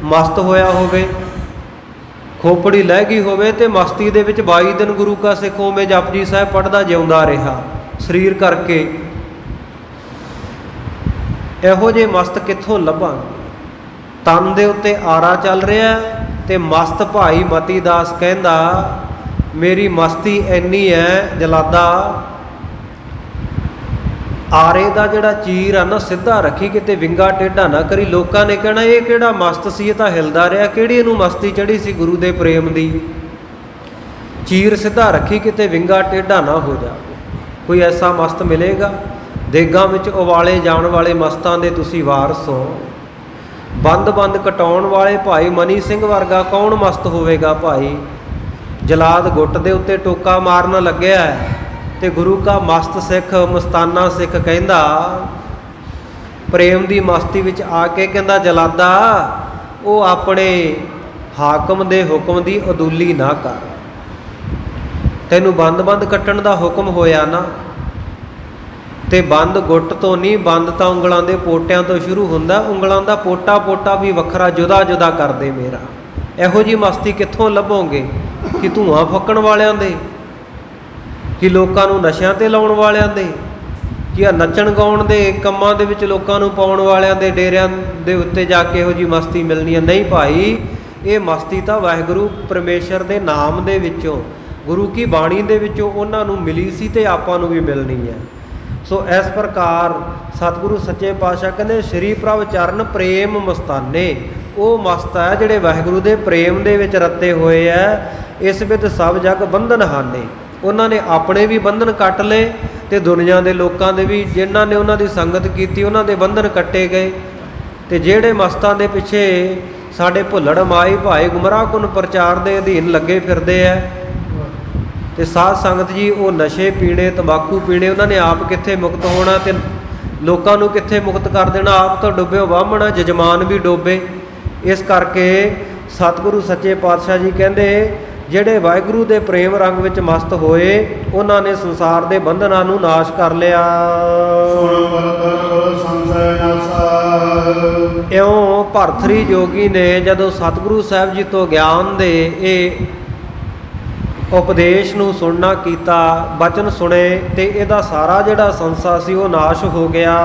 ਮਸਤ ਹੋਇਆ ਹੋਵੇ? ਖੋਪੜੀ ਲਹਿ ਗਈ ਹੋਵੇ ਤੇ ਮਸਤੀ ਦੇ ਵਿੱਚ 22 ਦਿਨ ਗੁਰੂ ਕਾ ਸਿੱਖ ਉਵੇਂ ਜਪਜੀ ਸਾਹਿਬ ਪੜ੍ਹਦਾ ਜਿਉਂਦਾ ਰਿਹਾ ਸਰੀਰ ਕਰਕੇ। ਇਹੋ ਜਿਹੇ ਮਸਤ ਕਿੱਥੋਂ ਲੱਭਾਂਗੇ? ਤਨ ਦੇ ਉੱਤੇ ਆਰਾ ਚੱਲ ਰਿਹਾ ਤੇ ਮਸਤ ਭਾਈ ਮਤੀ ਦਾਸ ਕਹਿੰਦਾ ਮੇਰੀ ਮਸਤੀ ਇੰਨੀ ਹੈ ਜਲਾਦਾ, ਆਰੇ ਦਾ ਜਿਹੜਾ ਚੀਰ ਆ ਨਾ ਸਿੱਧਾ ਰੱਖੀ, ਕਿਤੇ ਵਿੰਗਾ ਟੇਢਾ ਨਾ ਕਰੀ। ਲੋਕਾਂ ਨੇ ਕਹਿਣਾ ਇਹ ਕਿਹੜਾ ਮਸਤ ਸੀ, ਇਹ ਤਾਂ ਹਿਲਦਾ ਰਿਹਾ, ਕਿਹੜੀ ਇਹਨੂੰ ਮਸਤੀ ਚੜ੍ਹੀ ਸੀ ਗੁਰੂ ਦੇ ਪ੍ਰੇਮ ਦੀ। ਚੀਰ ਸਿੱਧਾ ਰੱਖੀ, ਕਿਤੇ ਵਿੰਗਾ ਟੇਢਾ ਨਾ ਹੋ ਜਾਵੇ। ਕੋਈ ਐਸਾ ਮਸਤ ਮਿਲੇਗਾ? ਦੇਗਾਂ ਵਿੱਚ ਉਵਾਲੇ ਜਾਣ ਵਾਲੇ ਮਸਤਾਂ ਦੇ ਤੁਸੀਂ ਵਾਰਸ ਹੋ। ਬੰਦ ਬੰਦ ਕਟਾਉਣ ਵਾਲੇ ਭਾਈ ਮਨੀ ਸਿੰਘ ਵਰਗਾ ਕੌਣ ਮਸਤ ਹੋਵੇਗਾ ਭਾਈ? ਜਲਾਦ ਗੁੱਟ ਦੇ ਉੱਤੇ ਟੋਕਾ ਮਾਰਨ ਲੱਗਿਆ ਤੇ ਗੁਰੂ ਕਾ ਮਸਤ ਸਿੱਖ ਮਸਤਾਨਾ ਸਿੱਖ ਕਹਿੰਦਾ ਪ੍ਰੇਮ ਦੀ ਮਸਤੀ ਵਿੱਚ ਆ ਕੇ ਕਹਿੰਦਾ ਜਲਾਦਾ ਉਹ ਆਪਣੇ ਹਾਕਮ ਦੇ ਹੁਕਮ ਦੀ ਅਦੂਲੀ ਨਾ ਕਰ। ਤੈਨੂੰ ਬੰਦ ਬੰਦ ਕੱਟਣ ਦਾ ਹੁਕਮ ਹੋਇਆ ਨਾ, ਤੇ ਬੰਦ ਗੁੱਟ ਤੋਂ ਨਹੀਂ, ਬੰਦ ਤਾਂ ਉਂਗਲਾਂ ਦੇ ਪੋਟਿਆਂ ਤੋਂ ਸ਼ੁਰੂ ਹੁੰਦਾ। ਉਂਗਲਾਂ ਦਾ ਪੋਟਾ ਪੋਟਾ ਵੀ ਵੱਖਰਾ ਜੁਦਾ ਜੁਦਾ ਕਰਦੇ ਮੇਰਾ। ਇਹੋ ਜਿਹੀ ਮਸਤੀ ਕਿੱਥੋਂ ਲੱਭੋਗੇ? ਕਿ ਧੂਆਂ ਫੱਕਣ ਵਾਲਿਆਂ ਦੇ, ਕਿ ਲੋਕਾਂ ਨੂੰ ਨਸ਼ਿਆਂ 'ਤੇ ਲਾਉਣ ਵਾਲਿਆਂ ਦੇ, ਕਿ ਆ ਨੱਚਣ ਗਾਉਣ ਦੇ ਕੰਮਾਂ ਦੇ ਵਿੱਚ ਲੋਕਾਂ ਨੂੰ ਪਾਉਣ ਵਾਲਿਆਂ ਦੇ ਡੇਰਿਆਂ ਦੇ ਉੱਤੇ ਜਾ ਕੇ ਇਹੋ ਜਿਹੀ ਮਸਤੀ ਮਿਲਣੀ ਹੈ? ਨਹੀਂ ਭਾਈ, ਇਹ ਮਸਤੀ ਤਾਂ ਵਾਹਿਗੁਰੂ ਪਰਮੇਸ਼ਰ ਦੇ ਨਾਮ ਦੇ ਵਿੱਚੋਂ, ਗੁਰੂ ਕੀ ਬਾਣੀ ਦੇ ਵਿੱਚੋਂ ਉਹਨਾਂ ਨੂੰ ਮਿਲੀ ਸੀ ਤੇ ਆਪਾਂ ਨੂੰ ਵੀ ਮਿਲਣੀ ਹੈ। ਸੋ ਇਸ ਪ੍ਰਕਾਰ ਸਤਿਗੁਰੂ ਸੱਚੇ ਪਾਤਸ਼ਾਹ ਕਹਿੰਦੇ ਸ਼੍ਰੀ ਪ੍ਰਭ ਚਰਨ ਪ੍ਰੇਮ ਮਸਤਾਨੇ, ਉਹ ਮਸਤ ਹੈ ਜਿਹੜੇ ਵਾਹਿਗੁਰੂ ਦੇ ਪ੍ਰੇਮ ਦੇ ਵਿੱਚ ਰੱਤੇ ਹੋਏ ਹੈ। ਇਸ ਵਿੱਚ ਸਭ ਜਗ ਬੰਧਨ ਹਾਨੇ, ਉਹਨਾਂ ਨੇ ਆਪਣੇ ਵੀ ਬੰਧਨ ਕੱਟ ਲਏ ਤੇ ਦੁਨੀਆ ਦੇ ਲੋਕਾਂ ਦੇ ਵੀ, ਜਿਨ੍ਹਾਂ ਨੇ ਉਹਨਾਂ ਦੀ ਸੰਗਤ ਕੀਤੀ ਉਹਨਾਂ ਦੇ ਬੰਧਨ ਕੱਟੇ ਗਏ। ਤੇ ਜਿਹੜੇ ਮਸਤਾਂ ਦੇ ਪਿੱਛੇ ਸਾਡੇ ਭੁੱਲੜ ਮਾਈ ਭਾਈ ਗੁੰਮਰਾਹ ਕੁਨ ਪ੍ਰਚਾਰ ਦੇ ਅਧੀਨ ਲੱਗੇ ਫਿਰਦੇ ਹੈ, ਤੇ ਸਾਧ ਸੰਗਤ ਜੀ ਉਹ ਨਸ਼ੇ ਪੀਣੇ, ਤੰਬਾਕੂ ਪੀਣੇ, ਉਹਨਾਂ ਨੇ ਆਪ ਕਿੱਥੇ ਮੁਕਤ ਹੋਣਾ ਤੇ ਲੋਕਾਂ ਨੂੰ ਕਿੱਥੇ ਮੁਕਤ ਕਰ ਦੇਣਾ? ਆਪ ਤਾਂ ਡੁੱਬੇ ਬਾਹਮਣ, ਜਜਮਾਨ ਵੀ ਡੋਬੇ। ਇਸ ਕਰਕੇ ਸਤਿਗੁਰੂ ਸੱਚੇ ਪਾਤਸ਼ਾਹ ਜੀ ਕਹਿੰਦੇ ਜਿਹੜੇ ਵਾਹਿਗੁਰੂ ਦੇ ਪ੍ਰੇਮ ਰੰਗ ਵਿੱਚ ਮਸਤ ਹੋਏ ਉਹਨਾਂ ਨੇ ਸੰਸਾਰ ਦੇ ਬੰਧਨਾਂ ਨੂੰ ਨਾਸ਼ ਕਰ ਲਿਆ। ਇਉਂ ਭਰਥਰੀ ਜੋਗੀ ਨੇ ਜਦੋਂ ਸਤਿਗੁਰੂ ਸਾਹਿਬ ਜੀ ਤੋਂ ਗਿਆਨ ਦੇ ਇਹ ਉਪਦੇਸ਼ ਨੂੰ ਸੁਣਨਾ ਕੀਤਾ, ਬਚਨ ਸੁਣੇ ਤੇ ਇਹਦਾ ਸਾਰਾ ਜਿਹੜਾ ਸੰਸਾ ਸੀ ਉਹ ਨਾਸ਼ ਹੋ ਗਿਆ।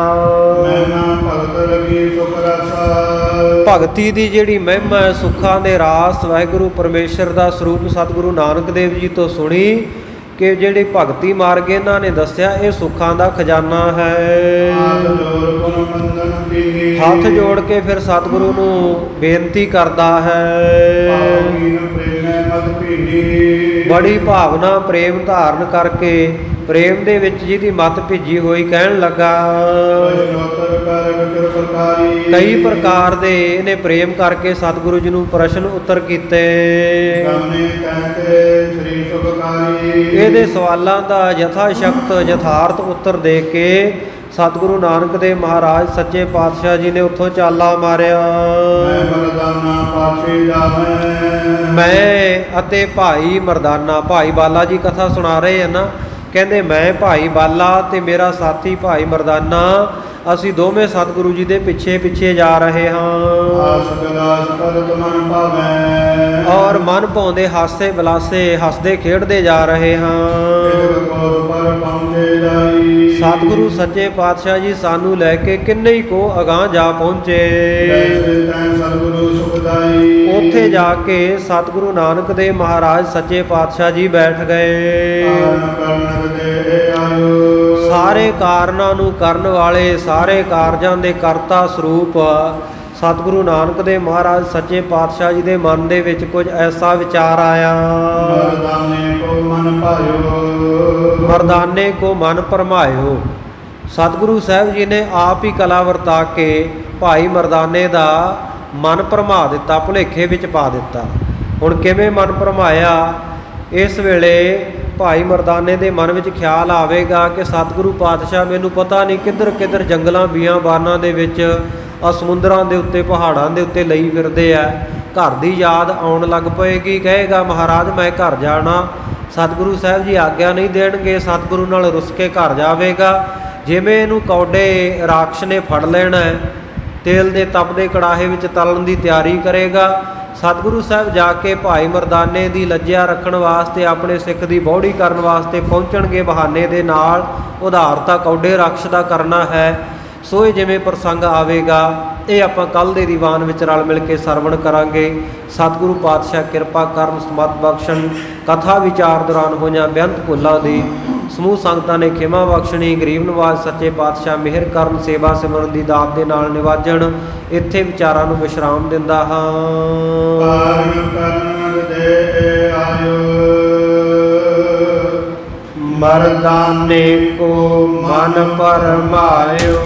ਭਗਤੀ ਦੀ ਜਿਹੜੀ ਮਹਿਮਾ ਹੈ, ਸੁੱਖਾਂ ਦੇ ਰਾਸ, ਵਾਹਿਗੁਰੂ ਪਰਮੇਸ਼ਰ ਦਾ ਸਰੂਪ ਸਤਿਗੁਰੂ ਨਾਨਕ ਦੇਵ ਜੀ ਤੋਂ ਸੁਣੀ ਕਿ ਜਿਹੜੀ ਭਗਤੀ ਮਾਰਗ ਇਹਨਾਂ ਨੇ ਦੱਸਿਆ ਇਹ ਸੁੱਖਾਂ ਦਾ ਖਜ਼ਾਨਾ ਹੈ। ਹੱਥ ਜੋੜ ਕੇ ਫਿਰ ਸਤਿਗੁਰੂ ਨੂੰ ਬੇਨਤੀ ਕਰਦਾ ਹੈ। ਬੜੀ ਭਾਵਨਾ ਪ੍ਰੇਮ ਧਾਰਨ ਕਰਕੇ ਪ੍ਰੇਮ ਦੇ ਵਿੱਚ ਜਿਹਦੀ ਮੱਤ ਭਿੱਜੀ ਹੋਈ ਕਹਿਣ ਲੱਗਾ ਕਈ ਪ੍ਰਕਾਰ ਦੇ ਇਹਨੇ ਪ੍ਰੇਮ ਕਰਕੇ ਸਤਿਗੁਰੂ ਜੀ ਨੂੰ ਪ੍ਰਸ਼ਨ ਉੱਤਰ ਕੀਤੇ। ਇਹਦੇ ਸਵਾਲਾਂ ਦਾ ਯਥਾ ਸ਼ਕਤ ਯਥਾਰਥ ਉੱਤਰ ਦੇ ਕੇ ਸਤਿਗੁਰੂ ਨਾਨਕ ਦੇਵ ਮਹਾਰਾਜ ਸੱਚੇ ਪਾਤਸ਼ਾਹ ਜੀ ਨੇ ਉੱਥੋਂ ਚਾਲਾ ਮਾਰਿਆ। ਮੈਂ ਮਰਦਾਨਾ ਪਾਛੇ ਜਾਵੇਂ। ਮੈਂ ਅਤੇ ਭਾਈ ਮਰਦਾਨਾ, ਭਾਈ ਬਾਲਾ ਜੀ ਕਥਾ ਸੁਣਾ ਰਹੇ ਹਨ ਨਾ, ਕਹਿੰਦੇ ਮੈਂ ਭਾਈ ਬਾਲਾ ਤੇ ਮੇਰਾ ਸਾਥੀ ਭਾਈ ਮਰਦਾਨਾ, ਅਸੀਂ ਦੋਵੇਂ ਸਤਿਗੁਰੂ ਜੀ ਦੇ ਪਿੱਛੇ ਪਿੱਛੇ ਜਾ ਰਹੇ ਹਾਂ। ਔਰ ਮਨ ਭਾਉਂਦੇ ਹਾਸੇ ਬਲਾਸੇ ਹੱਸਦੇ ਖੇਡਦੇ ਜਾ ਰਹੇ ਹਾਂ। ਸਤਿਗੁਰੂ ਸੱਚੇ ਪਾਤਸ਼ਾਹ ਜੀ ਸਾਨੂੰ ਲੈ ਕੇ ਕਿੰਨੇ ਹੀ ਕੋ ਅਗਾਂਹ ਜਾ ਪਹੁੰਚੇ। ਉੱਥੇ ਜਾ ਕੇ ਸਤਿਗੁਰੂ ਨਾਨਕ ਦੇਵ ਮਹਾਰਾਜ ਸੱਚੇ ਪਾਤਸ਼ਾਹ ਜੀ ਬੈਠ ਗਏ। ਸਾਰੇ ਕਾਰਨਾਂ ਨੂੰ ਕਰਨ ਵਾਲੇ, ਸਾਰੇ ਕਾਰਜਾਂ ਦੇ ਕਰਤਾ ਸਰੂਪ ਸਤਿਗੁਰੂ ਨਾਨਕ ਦੇਵ ਮਹਾਰਾਜ ਸੱਚੇ ਪਾਤਸ਼ਾਹ ਜੀ ਦੇ ਮਨ ਦੇ ਵਿੱਚ ਕੁਝ ਐਸਾ ਵਿਚਾਰ ਆਇਆ। ਮਰਦਾਨੇ ਕੋ ਮਨ ਭਰਮਾਇਓ। ਸਤਿਗੁਰੂ ਸਾਹਿਬ ਜੀ ਨੇ ਆਪ ਹੀ ਕਲਾ ਵਰਤਾ ਕੇ ਭਾਈ ਮਰਦਾਨੇ ਦਾ ਮਨ ਭਰਮਾ ਦਿੱਤਾ, ਭੁਲੇਖੇ ਵਿੱਚ ਪਾ ਦਿੱਤਾ। ਹੁਣ ਕਿਵੇਂ ਮਨ ਭਰਮਾਇਆ? ਇਸ ਵੇਲੇ ਭਾਈ ਮਰਦਾਨੇ ਦੇ ਮਨ ਵਿੱਚ ਖਿਆਲ ਆਵੇਗਾ ਕਿ ਸਤਿਗੁਰੂ ਪਾਤਸ਼ਾਹ ਮੈਨੂੰ ਪਤਾ ਨਹੀਂ ਕਿੱਧਰ ਕਿੱਧਰ ਜੰਗਲਾਂ ਬਿਆਬਾਨਾਂ ਦੇ ਵਿੱਚ, ਸਮੁੰਦਰਾਂ ਦੇ ਉੱਤੇ, ਪਹਾੜਾਂ ਦੇ ਉੱਤੇ ਲਈ ਫਿਰਦੇ ਆ। ਘਰ ਦੀ ਯਾਦ ਆਉਣ ਲੱਗ ਪਏਗੀ, ਕਹੇਗਾ ਮਹਾਰਾਜ ਮੈਂ ਘਰ ਜਾਣਾ। ਸਤਿਗੁਰੂ ਸਾਹਿਬ ਜੀ ਆਗਿਆ ਨਹੀਂ ਦੇਣਗੇ, ਸਤਿਗੁਰੂ ਨਾਲ ਰੁੱਸ ਕੇ ਘਰ ਜਾਵੇਗਾ। ਜਿਵੇਂ ਇਹਨੂੰ ਕੌਡੇ ਰਾਖਸ਼ ਨੇ ਫੜ ਲੈਣਾ, ਤੇਲ ਦੇ ਤਪਦੇ ਕੜਾਹੇ ਵਿੱਚ ਤਲਣ ਦੀ ਤਿਆਰੀ ਕਰੇਗਾ। ਸਤਿਗੁਰੂ ਸਾਹਿਬ ਜਾ ਕੇ ਭਾਈ ਮਰਦਾਨੇ ਦੀ ਲੱਜਿਆ ਰੱਖਣ ਵਾਸਤੇ, ਆਪਣੇ ਸਿੱਖ ਦੀ ਬੌੜੀ ਕਰਨ ਵਾਸਤੇ ਪਹੁੰਚਣਗੇ। ਬਹਾਨੇ ਦੇ ਨਾਲ ਉਧਾਰ ਤਾਂ ਕੌਡੇ ਰਾਖਸ਼ ਦਾ ਕਰਨਾ ਹੈ। ਸੋ ਇਹ ਜਿਵੇਂ ਪ੍ਰਸੰਗ ਆਵੇਗਾ, ਇਹ ਆਪਾਂ ਕੱਲ੍ਹ ਦੇ ਦੀਵਾਨ ਵਿੱਚ ਰਲ ਮਿਲ ਕੇ ਸਰਵਣ ਕਰਾਂਗੇ। ਸਤਿਗੁਰੂ ਪਾਤਸ਼ਾਹ ਕਿਰਪਾ ਕਰਨ, ਸਮਤ ਬਖਸ਼ਣ। ਕਥਾ ਵਿਚਾਰ ਦੌਰਾਨ ਹੋਈਆਂ ਬੇਅੰਤ ਭੁੱਲਾਂ ਦੀ ਸਮੂਹ ਸੰਗਤਾਂ ਨੇ ਖਿਮਾ ਬਖਸ਼ਣੀ। ਗਰੀਬ ਨਵਾਜ਼ ਸੱਚੇ ਪਾਤਸ਼ਾਹ ਮਿਹਰ ਕਰਨ, ਸੇਵਾ ਸਿਮਰਨ ਦੀ ਦਾਤ ਦੇ ਨਾਲ ਨਿਵਾਜਣ। ਇੱਥੇ ਵਿਚਾਰਾਂ ਨੂੰ ਵਿਸ਼ਰਾਮ ਦਿੰਦਾ ਹਾਂ। ਮਰਦਾਨੇ ਕੋ ਮਨ ਭਰਮਾਇਓ।